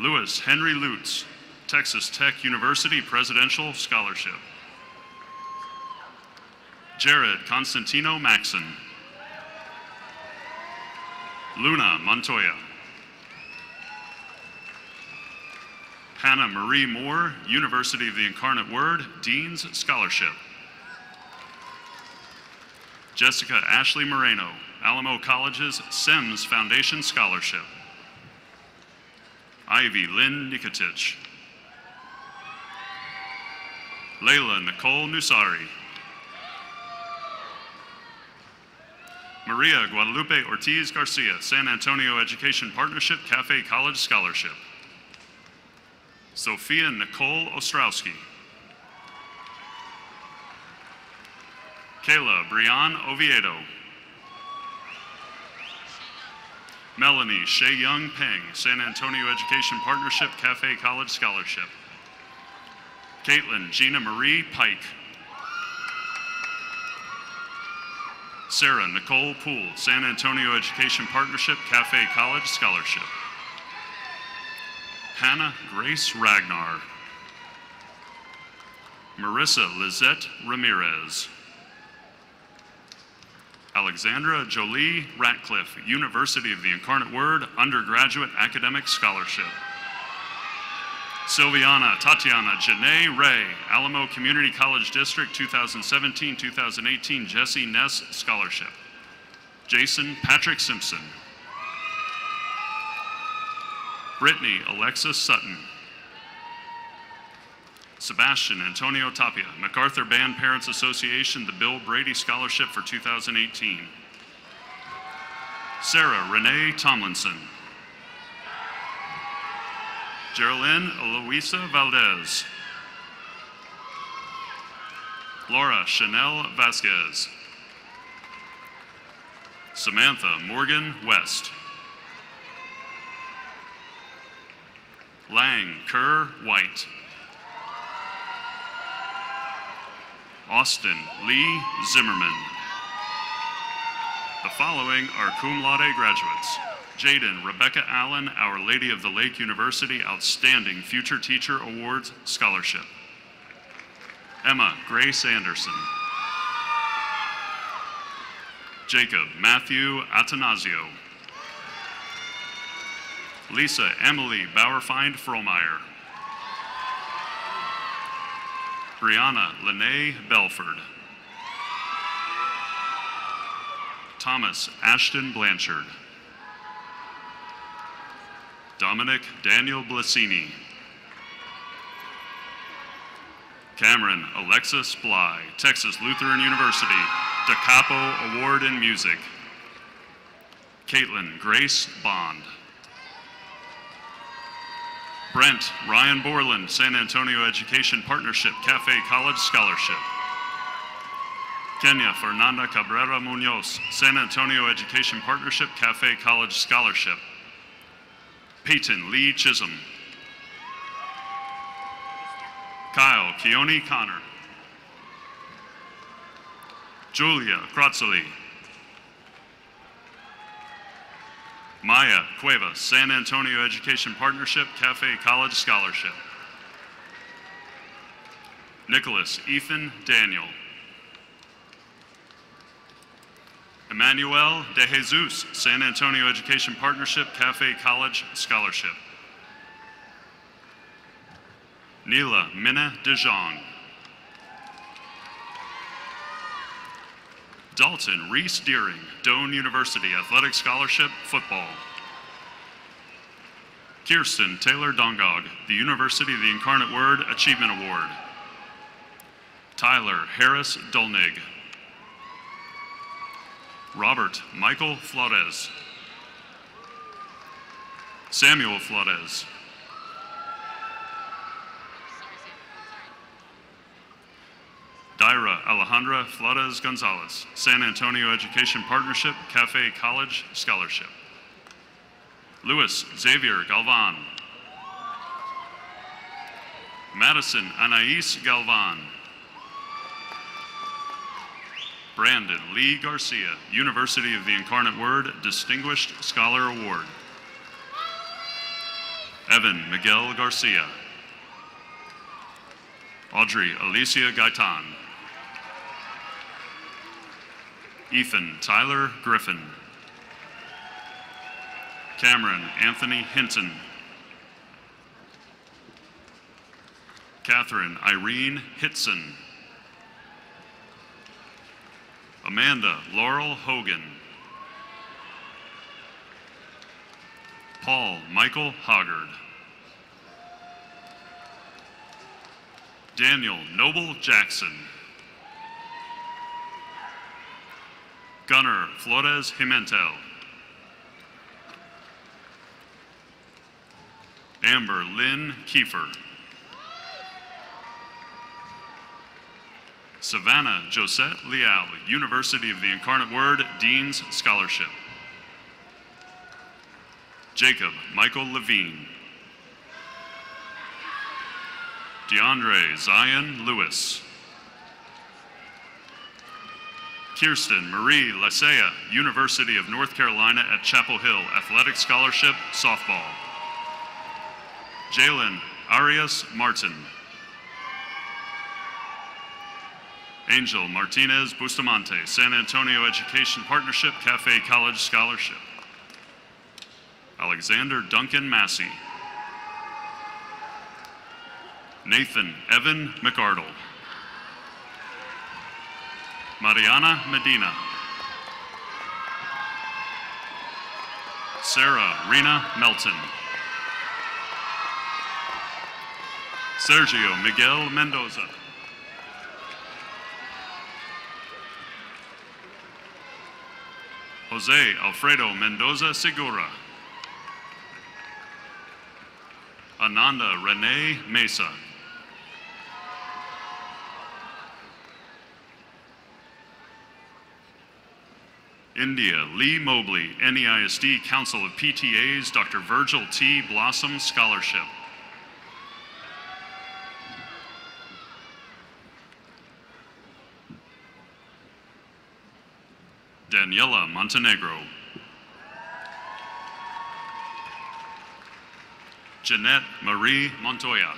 Louis Henry Lutz, Texas Tech University Presidential Scholarship. Jared Constantino Maxon. Luna Montoya. Hannah Marie Moore, University of the Incarnate Word, Dean's Scholarship. Jessica Ashley Moreno, Alamo College's Sims Foundation Scholarship. Ivy Lynn Nikotich. Layla Nicole Nusari. Maria Guadalupe Ortiz Garcia, San Antonio Education Partnership, Cafe College Scholarship. Sophia Nicole Ostrowski. Kayla Brian Oviedo. Melanie Shea Young Peng, San Antonio Education Partnership, Cafe College Scholarship. Caitlin Gina Marie Pike. Sarah Nicole Poole, San Antonio Education Partnership, Cafe College Scholarship. Hannah Grace Ragnar. Marissa Lizette Ramirez. Alexandra Jolie Ratcliffe, University of the Incarnate Word Undergraduate Academic Scholarship. Sylviana Tatiana Janae Ray, Alamo Community College District 2017-2018 Jesse Ness Scholarship. Jason Patrick Simpson. Brittany Alexis Sutton. Sebastian Antonio Tapia, MacArthur Band Parents Association, the Bill Brady Scholarship for 2018. Sarah Renee Tomlinson. Geraldine Eloisa Valdez. Laura Chanel Vasquez. Samantha Morgan West. Lang Kerr White. Austin Lee Zimmerman. The following are cum laude graduates. Jaden Rebecca Allen, Our Lady of the Lake University Outstanding Future Teacher Awards Scholarship. Emma Grace Anderson. Jacob Matthew Atanasio. Lisa Emily Bauerfeind Frohmeyer. Brianna Lene Belford. Thomas Ashton Blanchard. Dominic Daniel Blasini. Cameron Alexis Bly, Texas Lutheran University, Da Capo Award in Music. Caitlin Grace Bond. Brent Ryan Borland, San Antonio Education Partnership, Cafe College Scholarship. Kenya Fernanda Cabrera Munoz, San Antonio Education Partnership, Cafe College Scholarship. Peyton Lee Chisholm. Kyle Keone Connor. Julia Kratzeli. Maya Cuevas, San Antonio Education Partnership, Cafe College Scholarship. Nicholas Ethan Daniel. Emmanuel De Jesus, San Antonio Education Partnership, Cafe College Scholarship. Neela Minna De Jong. Dalton Reese Deering, Doane University Athletic Scholarship, Football. Kirsten Taylor Dongog, the University of the Incarnate Word Achievement Award. Tyler Harris Dolnig. Robert Michael Flores. Samuel Flores. Daira Alejandra Flores Gonzalez, San Antonio Education Partnership, Cafe College Scholarship. Luis Xavier Galvan. Madison Anais Galvan. Brandon Lee Garcia, University of the Incarnate Word Distinguished Scholar Award. Evan Miguel Garcia. Audrey Alicia Gaitan. Ethan Tyler Griffin. Cameron Anthony Hinton. Catherine Irene Hitson. Amanda Laurel Hogan. Paul Michael Hoggard. Daniel Noble Jackson. Gunnar Flores Jimentel. Amber Lynn Kiefer. Savannah Josette Leal, University of the Incarnate Word Dean's Scholarship. Jacob Michael Levine. DeAndre Zion Lewis. Kirsten Marie Lasea, University of North Carolina at Chapel Hill, Athletic Scholarship, Softball. Jalen Arias Martin. Angel Martinez Bustamante, San Antonio Education Partnership, Cafe College Scholarship. Alexander Duncan Massey. Nathan Evan McArdle. Mariana Medina. Sarah Rena Melton. Sergio Miguel Mendoza. Jose Alfredo Mendoza Segura. Ananda Renee Mesa. India Lee Mobley, NEISD Council of PTAs, Dr. Virgil T. Blossom Scholarship. Daniela Montenegro. Jeanette Marie Montoya.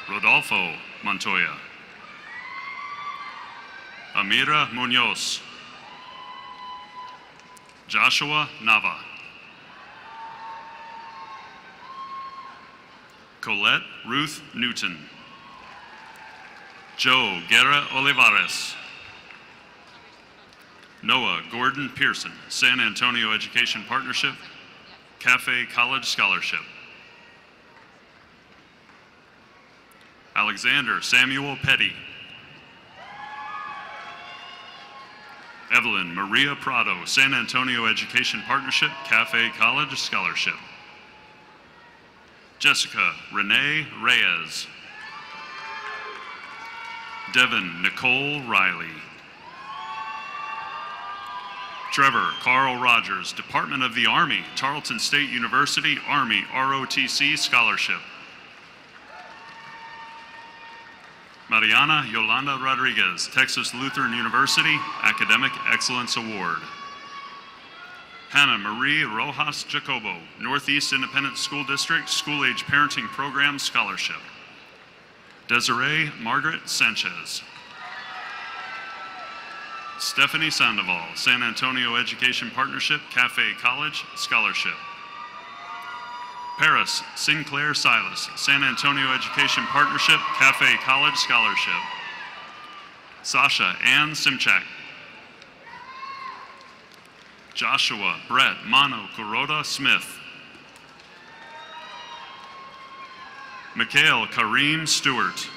Rodolfo Montoya. Amira Munoz. Joshua Nava. Colette Ruth Newton. Joe Guerra Olivares. Noah Gordon Pearson, San Antonio Education Partnership, Cafe College Scholarship. Alexander Samuel Petty. Evelyn Maria Prado, San Antonio Education Partnership, Cafe College Scholarship. Jessica Renee Reyes. Devin Nicole Riley. Trevor Carl Rogers, Department of the Army, Tarleton State University Army ROTC Scholarship. Mariana Yolanda Rodriguez, Texas Lutheran University Academic Excellence Award. Hannah Marie Rojas Jacobo, Northeast Independent School District School Age Parenting Program Scholarship. Desiree Margaret Sanchez. Stephanie Sandoval, San Antonio Education Partnership, Cafe College Scholarship. Paris Sinclair Silas, San Antonio Education Partnership, Cafe College Scholarship. Sasha Ann Simchak. Joshua Brett Mano Kuroda Smith. Mikhail Kareem Stewart.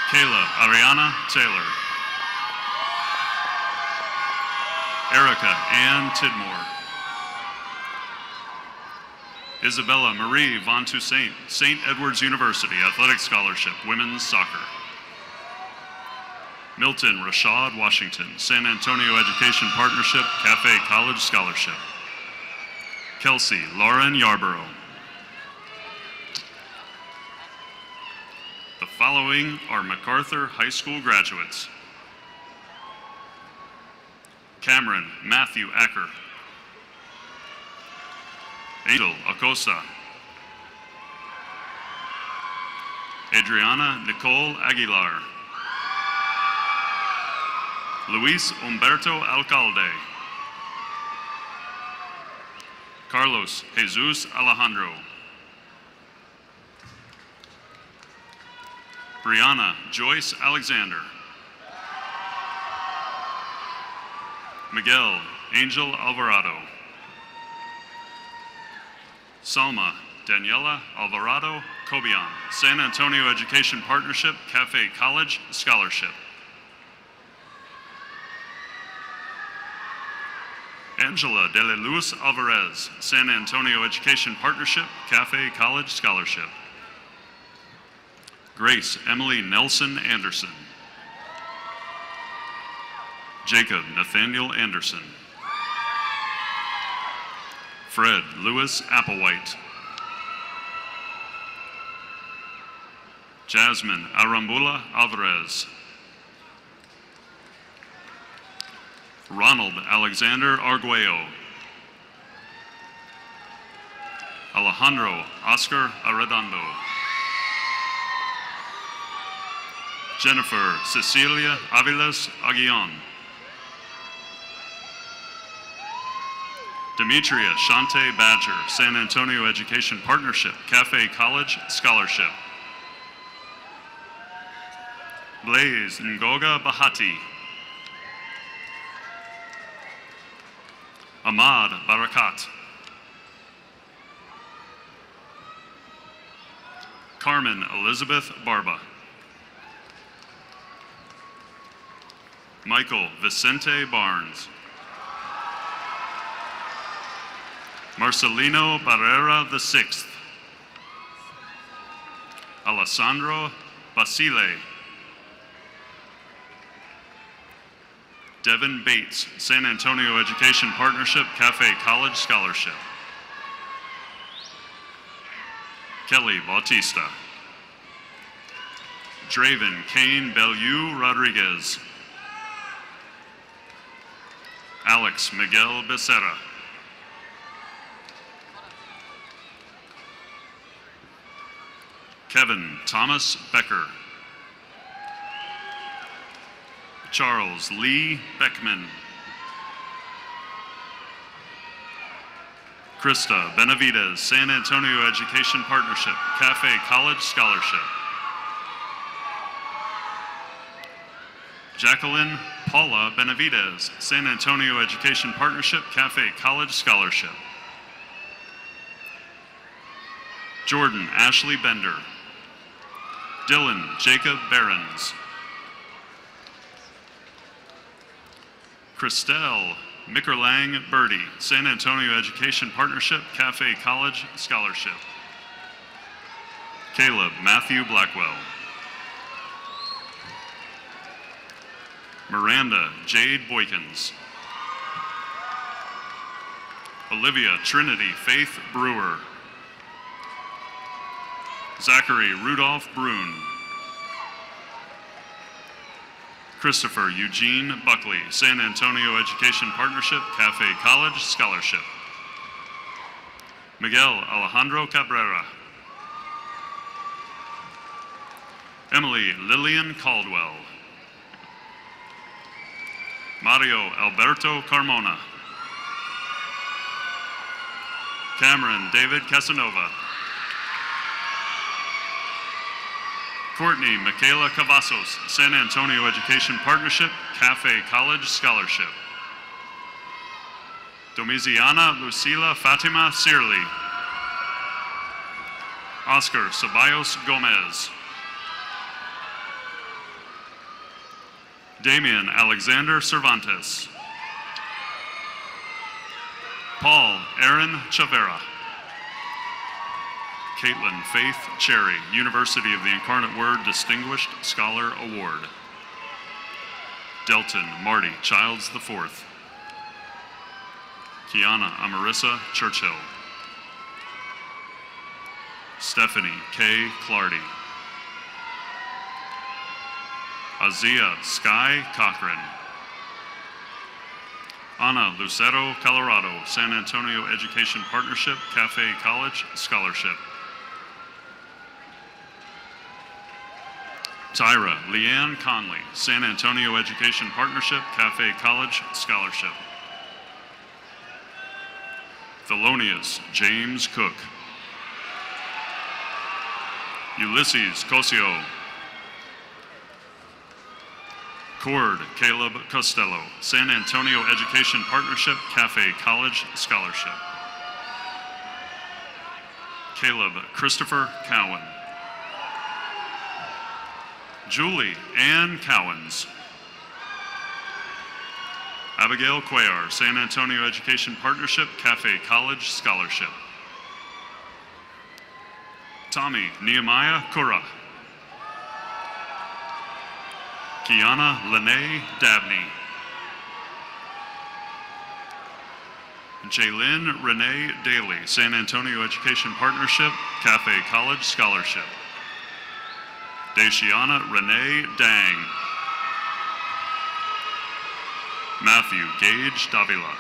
Kayla Ariana Taylor. Erica Ann Tidmore. Isabella Marie Von Toussaint, St. Edward's University Athletic Scholarship, Women's Soccer. Milton Rashad Washington, San Antonio Education Partnership, Cafe College Scholarship. Kelsey Lauren Yarborough. The following are MacArthur High School graduates. Cameron Matthew Acker. Angel Acosta. Adriana Nicole Aguilar. Luis Humberto Alcalde. Carlos Jesus Alejandro. Brianna Joyce Alexander. Miguel Angel Alvarado. Salma Daniela Alvarado Cobian, San Antonio Education Partnership, Cafe College Scholarship. Angela De La Luz Alvarez, San Antonio Education Partnership, Cafe College Scholarship. Grace Emily Nelson Anderson. Jacob Nathaniel Anderson. Fred Lewis Applewhite. Jasmine Arambula Alvarez. Ronald Alexander Arguello. Alejandro Oscar Arredondo. Jennifer Cecilia Aviles Aguillon. Demetria Shante Badger, San Antonio Education Partnership, Cafe College Scholarship. Blaze Ngoga Bahati. Ahmad Barakat. Carmen Elizabeth Barba. Michael Vicente Barnes. Marcelino Barrera VI. Alessandro Basile. Devin Bates, San Antonio Education Partnership, Cafe College Scholarship. Kelly Bautista. Draven Kane Bellew Rodriguez. Alex Miguel Becerra. Kevin Thomas Becker. Charles Lee Beckman. Krista Benavides, San Antonio Education Partnership, Cafe College Scholarship. Jacqueline Paula Benavides, San Antonio Education Partnership, Cafe College Scholarship. Jordan Ashley Bender. Dylan Jacob Behrens. Christelle Mickerlang Birdie, San Antonio Education Partnership, Cafe College Scholarship. Caleb Matthew Blackwell. Miranda Jade Boykins. Olivia Trinity Faith Brewer. Zachary Rudolph Brune. Christopher Eugene Buckley, San Antonio Education Partnership, Cafe College Scholarship. Miguel Alejandro Cabrera. Emily Lillian Caldwell. Mario Alberto Carmona. Cameron David Casanova. Courtney Michaela Cavazos, San Antonio Education Partnership, Cafe College Scholarship. Domiziana Lucila Fatima Sirli. Oscar Ceballos Gomez. Damian Alexander Cervantes. Paul Aaron Chavera. Caitlin Faith Cherry, University of the Incarnate Word Distinguished Scholar Award. Delton Marty Childs IV. Kiana Amarissa Churchill. Stephanie K. Clardy. Azia Sky Cochran. Ana Lucero Colorado, San Antonio Education Partnership, Cafe College Scholarship. Tyra Leanne Conley, San Antonio Education Partnership, Cafe College Scholarship. Thelonious James Cook. Ulysses Cosio. Cord Caleb Costello, San Antonio Education Partnership, Cafe College Scholarship. Caleb Christopher Cowan. Julie Ann Cowens. Abigail Cuellar, San Antonio Education Partnership, Cafe College Scholarship. Tommy Nehemiah Cura. Kiana Lene Dabney. Jaylyn Renee Daly, San Antonio Education Partnership, Cafe College Scholarship. Daciana Renee Dang. Matthew Gage Davila.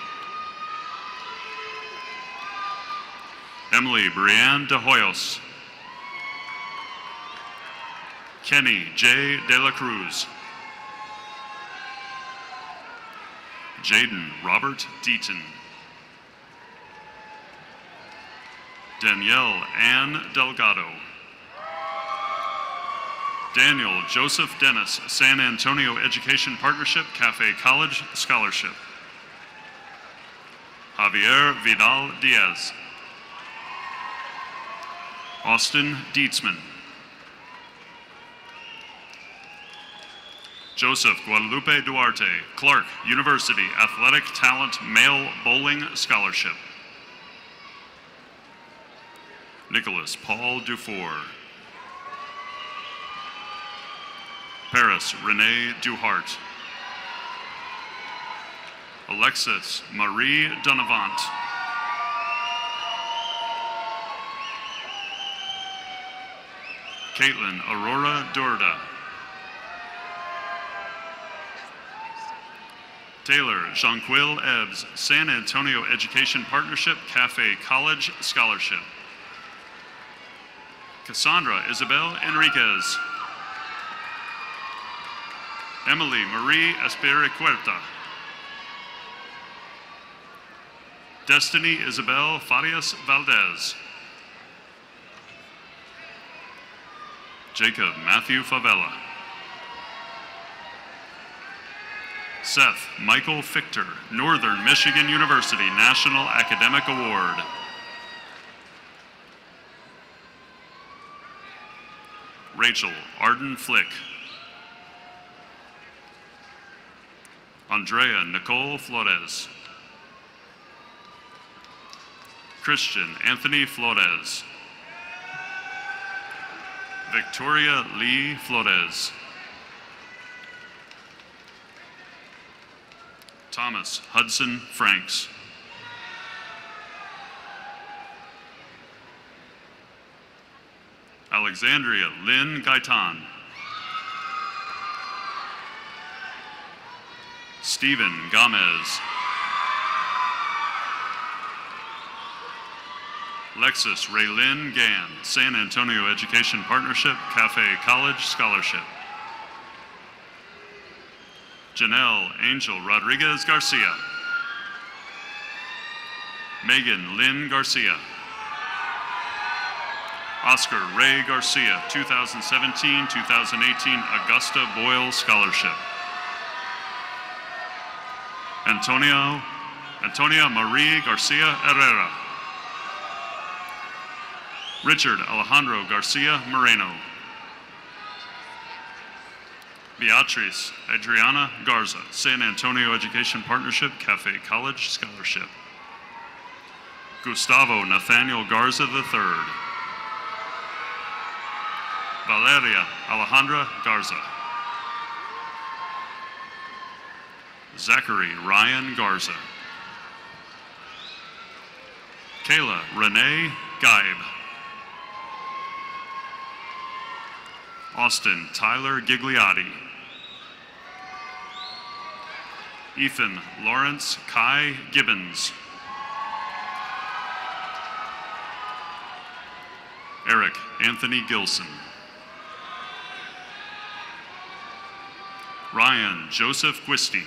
Emily Brianne De Hoyos. Kenny J. De La Cruz. Jaden Robert Deaton. Danielle Ann Delgado. Daniel Joseph Dennis, San Antonio Education Partnership, Cafe College Scholarship. Javier Vidal Diaz. Austin Dietzman. Joseph Guadalupe Duarte, Clark University Athletic Talent Male Bowling Scholarship. Nicholas Paul Dufour. Paris Renee Duhart. Alexis Marie Donavant. Caitlin Aurora Dorda. Taylor Jonquil Ebbs, San Antonio Education Partnership, Cafe College Scholarship. Cassandra Isabel Enriquez. Emily Marie Espericueta. Destiny Isabel Farias Valdez. Jacob Matthew Favela. Seth Michael Fichter, Northern Michigan University National Academic Award. Rachel Arden Flick. Andrea Nicole Flores. Christian Anthony Flores. Victoria Lee Flores. Thomas Hudson Franks. Alexandria Lynn Gaitan. Stephen Gomez. Lexus Raylyn Gann, San Antonio Education Partnership, Cafe College Scholarship. Janelle Angel Rodriguez Garcia. Megan Lynn Garcia. Oscar Ray Garcia, 2017-2018 Augusta Boyle Scholarship. Antonia Marie Garcia Herrera. Richard Alejandro Garcia Moreno. Beatriz Adriana Garza, San Antonio Education Partnership, Cafe College Scholarship. Gustavo Nathaniel Garza III. Valeria Alejandra Garza. Zachary Ryan Garza. Kayla Renee Geib. Austin Tyler Gigliotti. Ethan Lawrence Kai Gibbons. Eric Anthony Gilson. Ryan Joseph Guisti.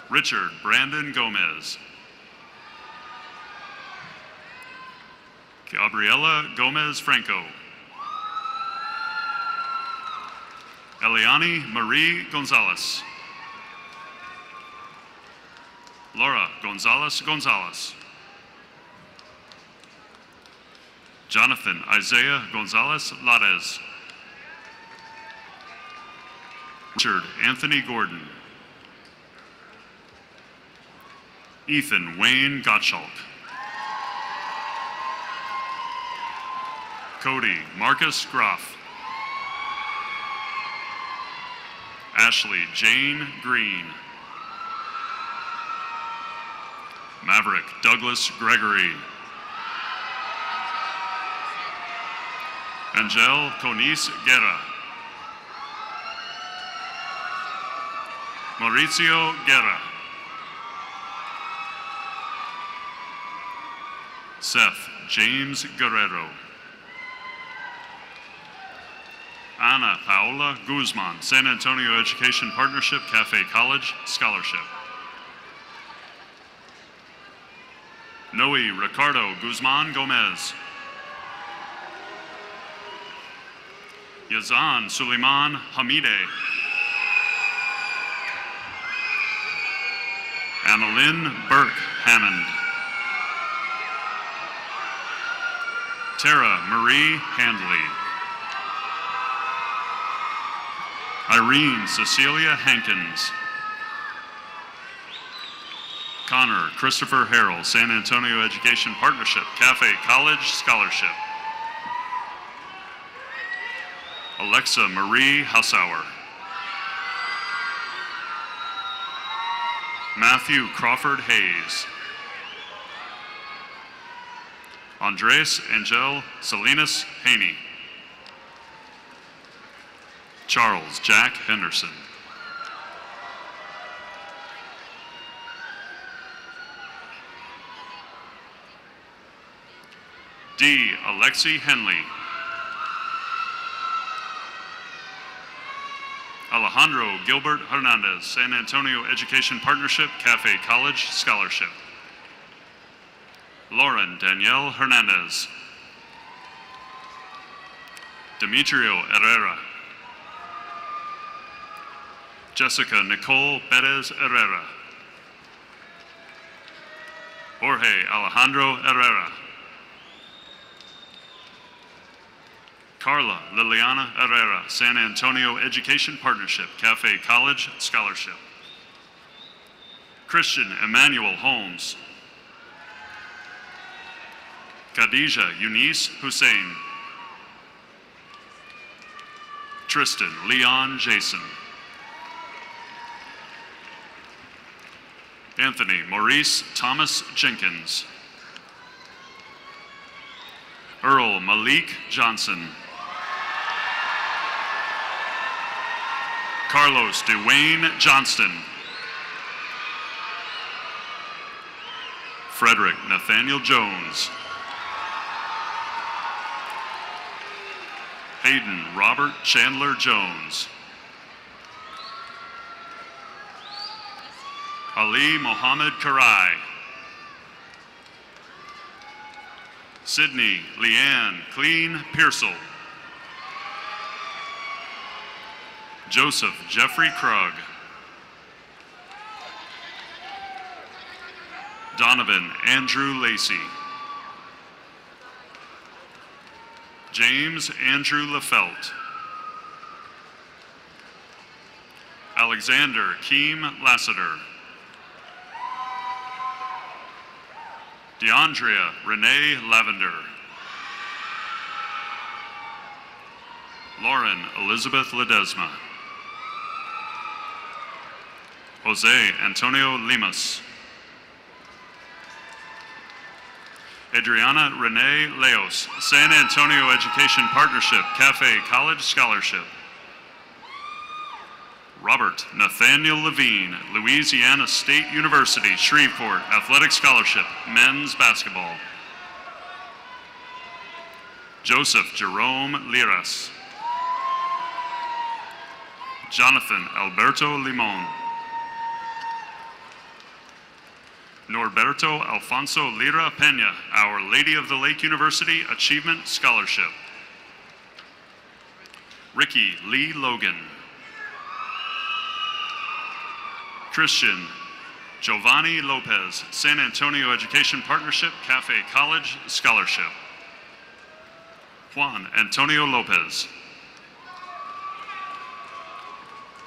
Richard Brandon Gomez. Gabriela Gomez Franco. Eliani Marie Gonzalez. Laura Gonzalez Gonzalez. Jonathan Isaiah Gonzalez Lares. Richard Anthony Gordon. Ethan Wayne Gottschalk. Cody Marcus Groff. Ashley Jane Green. Maverick Douglas Gregory. Angel Conis Guerra. Mauricio Guerra. Seth James Guerrero. Ana Paola Guzman, San Antonio Education Partnership, Cafe College Scholarship. Noe Ricardo Guzman Gomez. Yazan Suleiman Hamide. Annalyn Burke Hammond. Tara Marie Handley. Irene Cecilia Hankins. Connor Christopher Harrell, San Antonio Education Partnership, Cafe College Scholarship. Alexa Marie Hausauer. Matthew Crawford Hayes. Andres Angel Salinas Haney. Charles Jack Henderson. D. Alexi Henley. Alejandro Gilbert Hernandez, San Antonio Education Partnership, Cafe College Scholarship. Lauren Danielle Hernandez. Demetrio Herrera. Jessica Nicole Perez Herrera. Jorge Alejandro Herrera. Carla Liliana Herrera, San Antonio Education Partnership, Cafe College Scholarship. Christian Emmanuel Holmes. Khadija Eunice Hussein. Tristan Leon Jason. Anthony Maurice Thomas Jenkins. Earl Malik Johnson. Carlos Dwayne Johnston. Frederick Nathaniel Jones. Hayden Robert Chandler Jones. Ali Mohammed Karai. Sydney Leanne Clean Pearsall. Joseph Jeffrey Krug. Donovan Andrew Lacey. James Andrew Lafelt. Alexander Keem Lassiter. DeAndrea Renee Lavender. Lauren Elizabeth Ledesma. Jose Antonio Limas. Adriana Renee Leos, San Antonio Education Partnership, Cafe College Scholarship. Robert Nathaniel Levine, Louisiana State University, Shreveport, Athletic Scholarship, Men's Basketball. Joseph Jerome Liras. Jonathan Alberto Limon. Norberto Alfonso Lira Peña, Our Lady of the Lake University Achievement Scholarship. Ricky Lee Logan. Christian Giovanni Lopez, San Antonio Education Partnership, Cafe College Scholarship. Juan Antonio Lopez.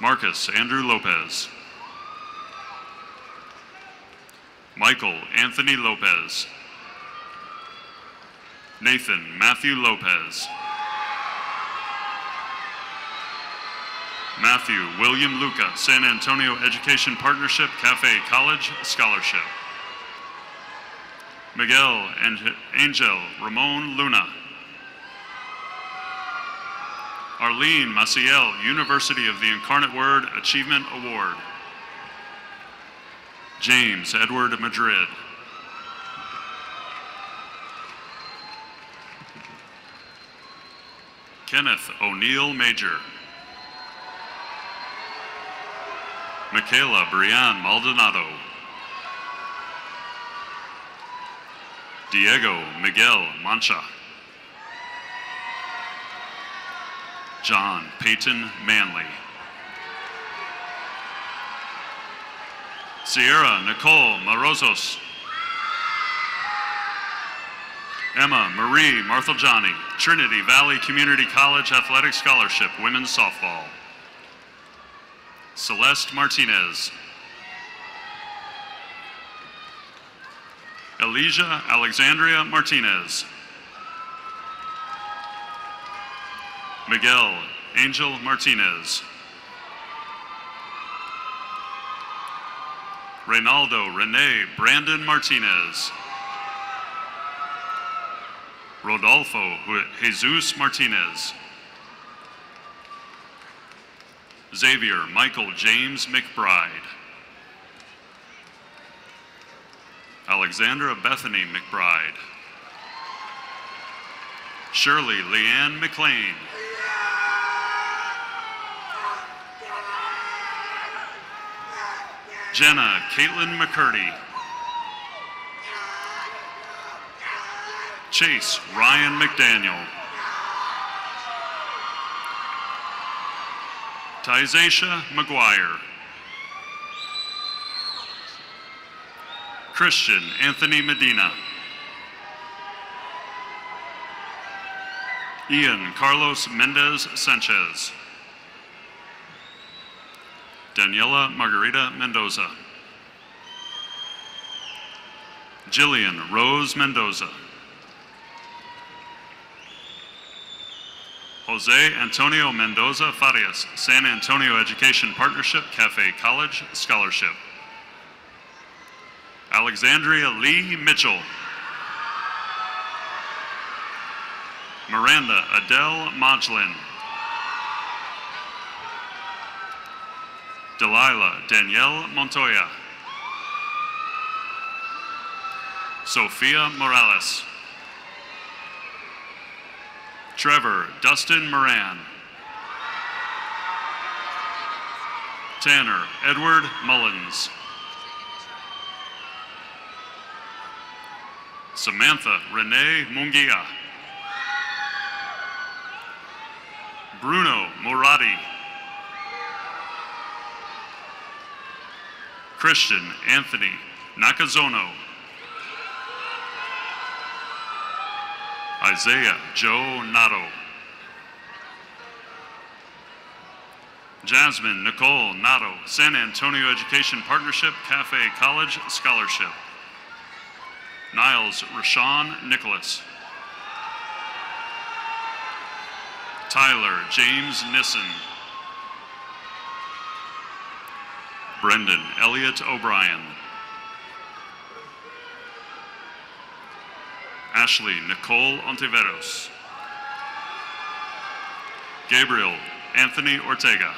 Marcus Andrew Lopez. Michael Anthony Lopez. Nathan Matthew Lopez. Matthew William Luca, San Antonio Education Partnership, Cafe College Scholarship. Miguel Angel Ramon Luna. Arlene Maciel, University of the Incarnate Word Achievement Award. James Edward Madrid. Kenneth O'Neill Major. Michaela Brianne Maldonado. Diego Miguel Mancha. John Peyton Manley. Sierra Nicole Morozos. Emma Marie Marthaljani, Trinity Valley Community College Athletic Scholarship, Women's Softball. Celeste Martinez. Elijah Alexandria Martinez. Miguel Angel Martinez. Reynaldo Rene Brandon Martinez. Rodolfo Jesus Martinez. Xavier Michael James McBride. Alexandra Bethany McBride. Shirley Leanne McLean. Jenna Caitlin McCurdy. Chase Ryan McDaniel. Tyzasha McGuire. Christian Anthony Medina. Ian Carlos Mendez Sanchez. Daniela Margarita Mendoza. Jillian Rose Mendoza. Jose Antonio Mendoza Farias, San Antonio Education Partnership, Cafe College Scholarship. Alexandria Lee Mitchell. Miranda Adele Modglin. Delilah Danielle Montoya. Sophia Morales. Trevor Dustin Moran. Tanner Edward Mullins. Samantha Renee Mungia. Bruno Morati. Christian Anthony Nakazono. Isaiah Joe Nato. Jasmine Nicole Nato, San Antonio Education Partnership Cafe College Scholarship. Niles Rashawn Nicholas. Tyler James Nissen. Brendan Elliott O'Brien. Ashley Nicole Ontiveros. Gabriel Anthony Ortega.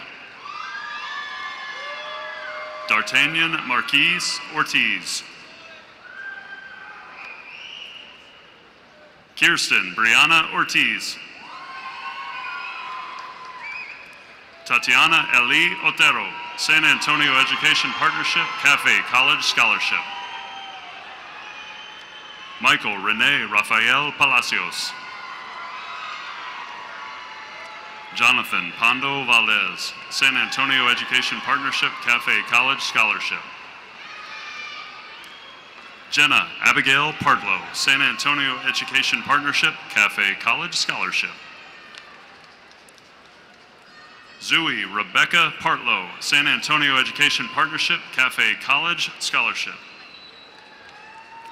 D'Artagnan Marquise Ortiz. Kirsten Brianna Ortiz. Tatiana Eli Otero, San Antonio Education Partnership Cafe College Scholarship. Michael Rene Rafael Palacios. Jonathan Pando Valdez, San Antonio Education Partnership Cafe College Scholarship. Jenna Abigail Partlow, San Antonio Education Partnership Cafe College Scholarship. Zooey Rebecca Partlow, San Antonio Education Partnership Cafe College Scholarship.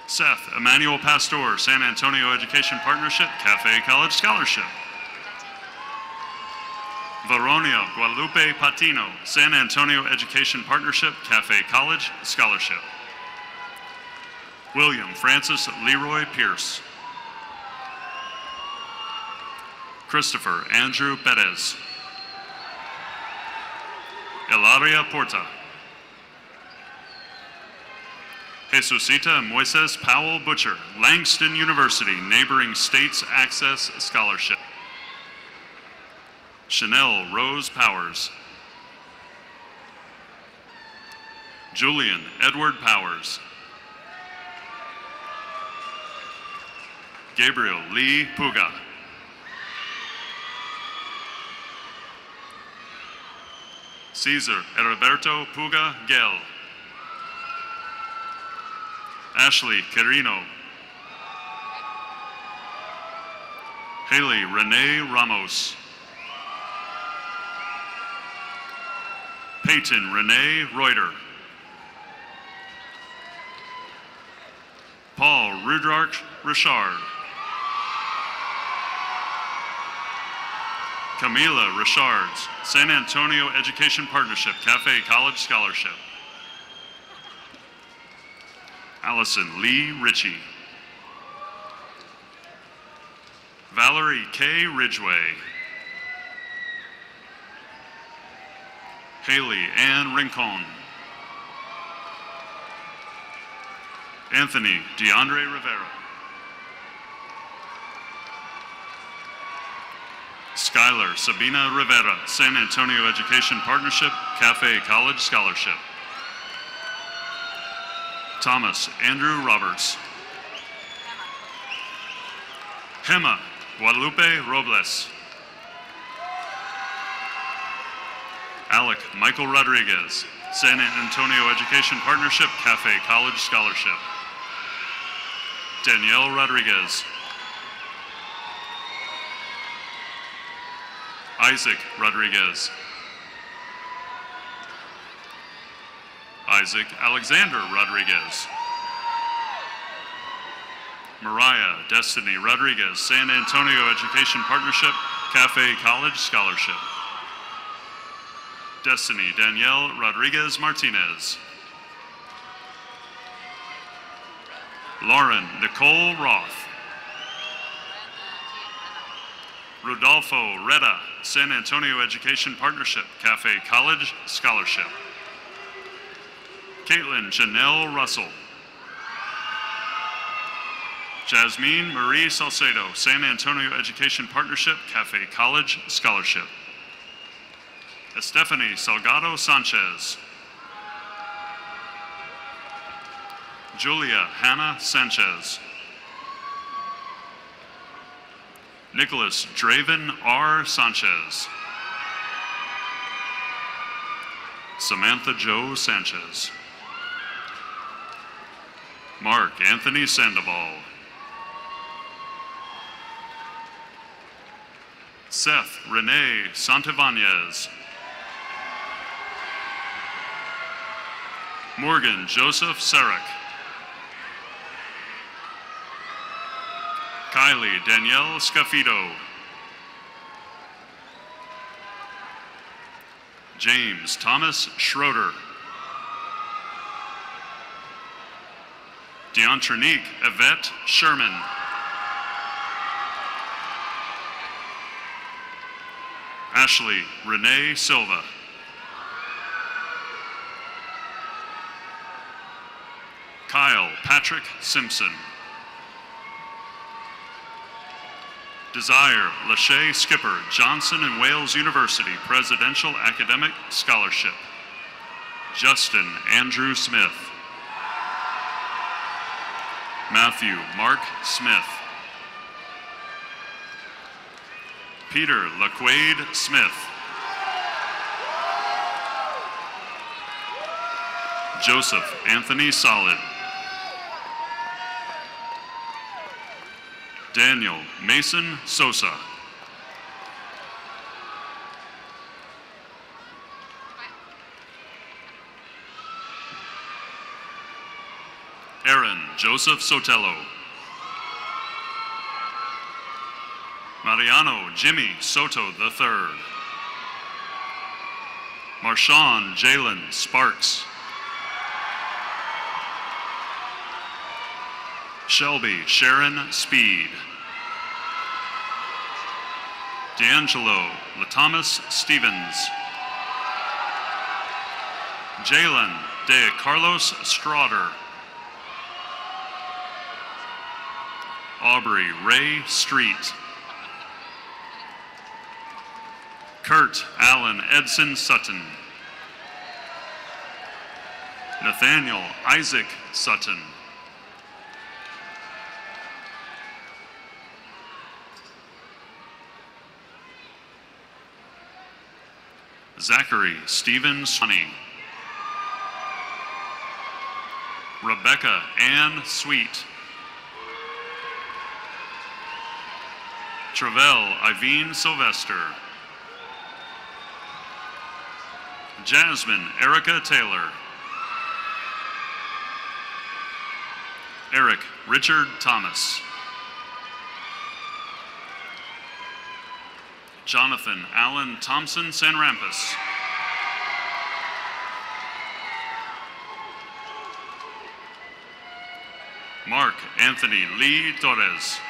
Seth Emmanuel Pastor, San Antonio Education Partnership Cafe College Scholarship. Veronia Guadalupe Patino, San Antonio Education Partnership Cafe College Scholarship. William Francis Leroy Pierce. Christopher Andrew Perez. Ilaria Porta. Jesusita Moises Powell Butcher, Langston University, Neighboring States Access Scholarship. Chanel Rose Powers. Julian Edward Powers. Gabriel Lee Puga. Cesar Heriberto Puga Gel. Ashley Quirino. Haley Renee Ramos. Peyton Renee Reuter. Paul Rudrark Richard. Camila Richards, San Antonio Education Partnership Cafe College Scholarship. Allison Lee Ritchie. Valerie K. Ridgway. Haley Ann Rincon. Anthony DeAndre Rivera. Skylar Sabina Rivera, San Antonio Education Partnership Cafe College Scholarship. Thomas Andrew Roberts. Gemma Guadalupe Robles. Alec Michael Rodriguez, San Antonio Education Partnership Cafe College Scholarship. Danielle Rodriguez. Isaac Rodriguez. Isaac Alexander Rodriguez. Mariah Destiny Rodriguez, San Antonio Education Partnership Cafe College Scholarship. Destiny Danielle Rodriguez Martinez. Lauren Nicole Roth. Rodolfo Reda, San Antonio Education Partnership Cafe College Scholarship. Caitlin Janelle Russell. Jasmine Marie Salcedo, San Antonio Education Partnership Cafe College Scholarship. Estefany Salgado Sanchez. Julia Hannah Sanchez. Nicholas Draven R. Sanchez. Samantha Jo Sanchez. Mark Anthony Sandoval. Seth Renee Santibanez. Morgan Joseph Sarek. Kylie Danielle Scafito. James Thomas Schroeder. Deontronique Yvette Sherman. Ashley Renee Silva. Kyle Patrick Simpson. Desire Lachey Skipper, Johnson and Wales University Presidential Academic Scholarship. Justin Andrew Smith. Matthew Mark Smith. Peter LaQuade Smith. Joseph Anthony Solid. Daniel Mason Sosa. Aaron Joseph Sotelo. Mariano Jimmy Soto III. Marshawn Jalen Sparks. Shelby Sharon Speed. D'Angelo Latamas Stevens. Jalen De Carlos Strauder. Aubrey Ray Street. Kurt Allen Edson Sutton. Nathaniel Isaac Sutton. Zachary Stephen Sonny. Rebecca Ann Sweet. Travell Iveen Sylvester. Jasmine Erica Taylor. Eric Richard Thomas. Jonathan Allen Thompson Sanrampis. Mark Anthony Lee Torres.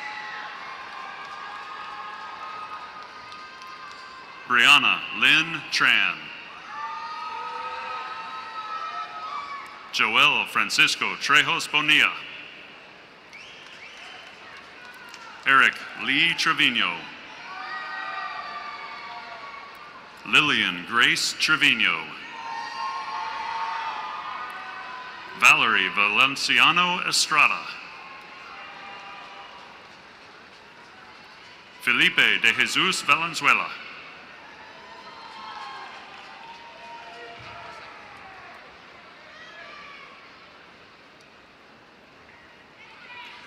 Brianna Lynn Tran. Joel Francisco Trejos Bonilla. Eric Lee Trevino. Lillian Grace Trevino. Valerie Valenciano Estrada. Felipe de Jesus Valenzuela.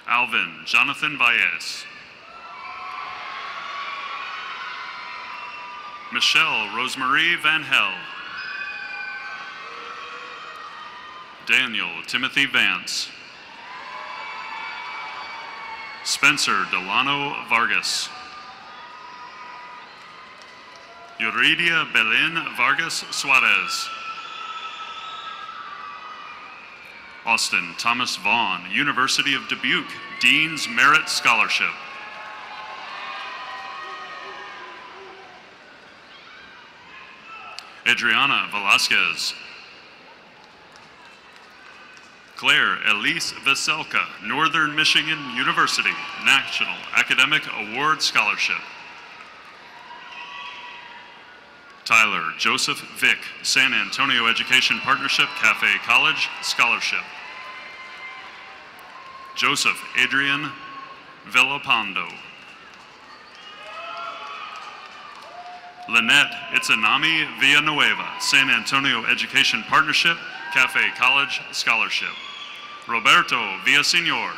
Alvin Jonathan Valles. Michelle Rosemarie Van Hel. Daniel Timothy Vance. Spencer Delano Vargas. Yuridia Belen Vargas Suarez. Austin Thomas Vaughn, University of Dubuque, Dean's Merit Scholarship. Adriana Velasquez. Claire Elise Veselka, Northern Michigan University, National Academic Award Scholarship. Tyler Joseph Vick, San Antonio Education Partnership Cafe College Scholarship. Joseph Adrian Villapando. Lynette Itsunami Villanueva, San Antonio Education Partnership, Cafe College Scholarship. Roberto Villaseñor.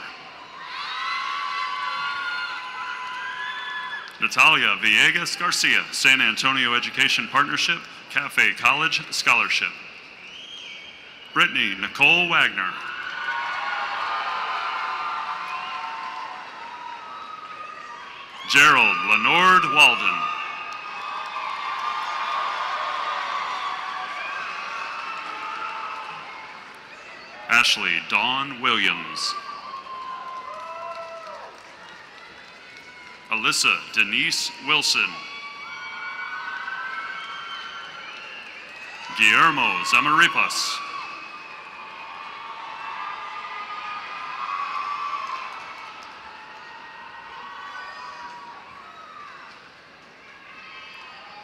Natalia Villegas Garcia, San Antonio Education Partnership, Cafe College Scholarship. Brittany Nicole Wagner. Gerald Lenord Walden. Ashley Dawn Williams. Alyssa Denise Wilson. Guillermo Zamaripas.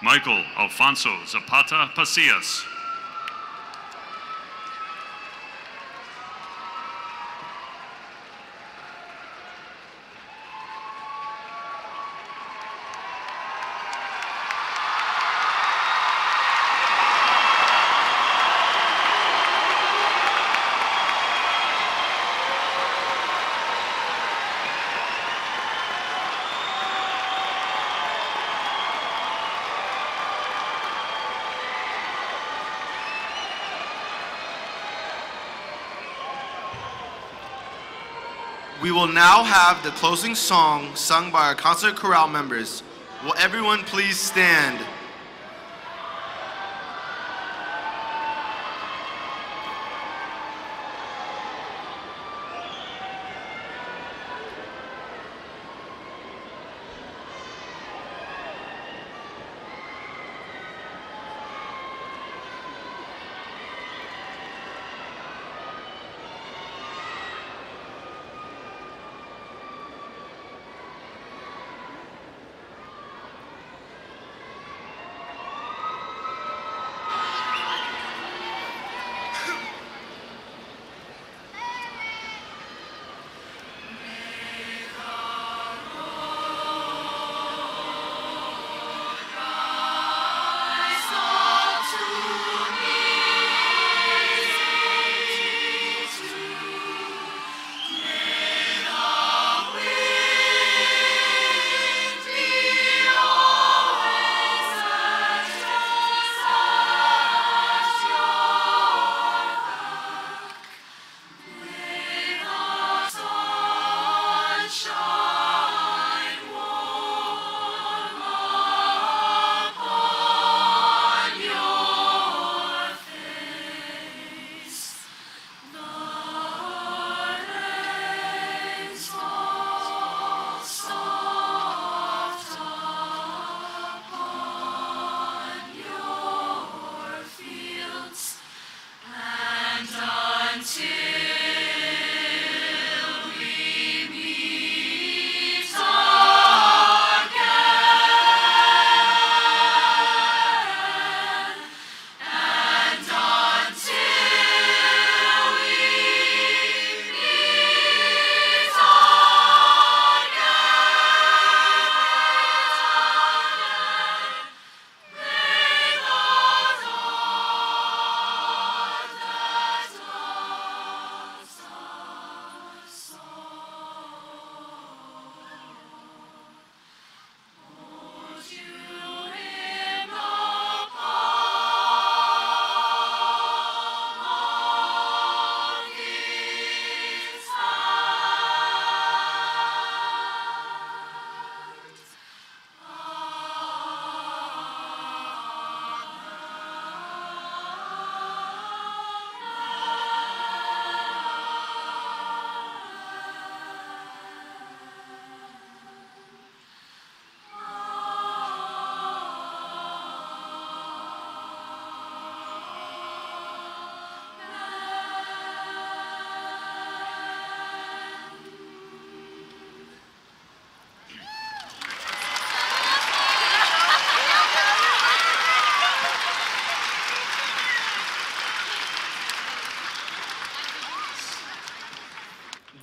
Michael Alfonso Zapata Pasillas. We will now have the closing song sung by our concert chorale members. Will everyone please stand?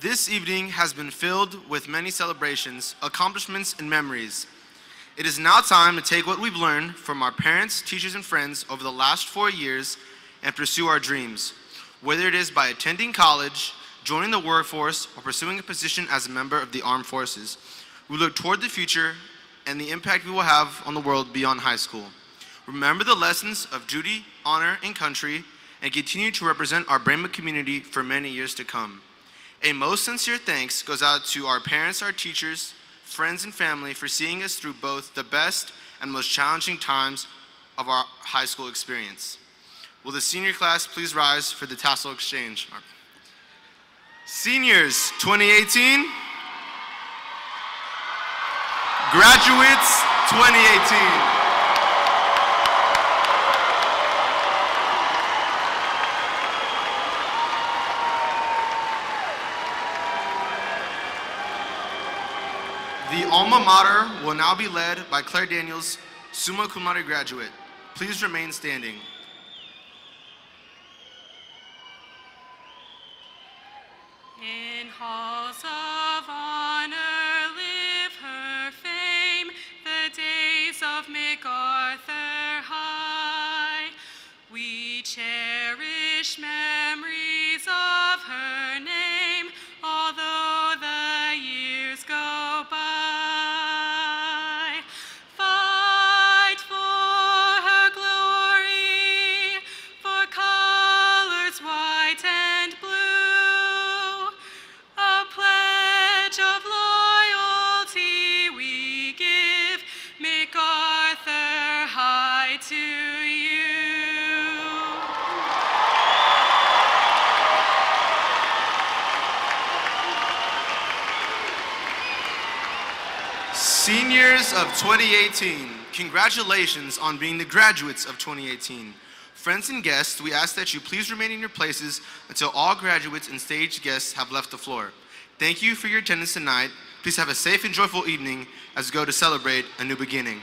This evening has been filled with many celebrations, accomplishments, and memories. It is now time to take what we've learned from our parents, teachers, and friends over the last 4 years and pursue our dreams, whether it is by attending college, joining the workforce, or pursuing a position as a member of the armed forces. We look toward the future and the impact we will have on the world beyond high school. Remember the lessons of duty, honor, and country, and continue to represent our Brayma community for many years to come. A most sincere thanks goes out to our parents, our teachers, friends, and family for seeing us through both the best and most challenging times of our high school experience. Will the senior class please rise for the tassel exchange? Seniors 2018, graduates 2018. The alma mater will now be led by Claire Daniels, summa cum laude graduate. Please remain standing. In halls of honor live her fame, the days of MacArthur high. We cherish memories of her name, although the years go by. Fight for her glory, for colors white and blue. A pledge of loyalty we give, MacArthur high to you. Seniors of 2018, congratulations on being the graduates of 2018. Friends and guests, we ask that you please remain in your places until all graduates and stage guests have left the floor. Thank you for your attendance tonight. Please have a safe and joyful evening as we go to celebrate a new beginning.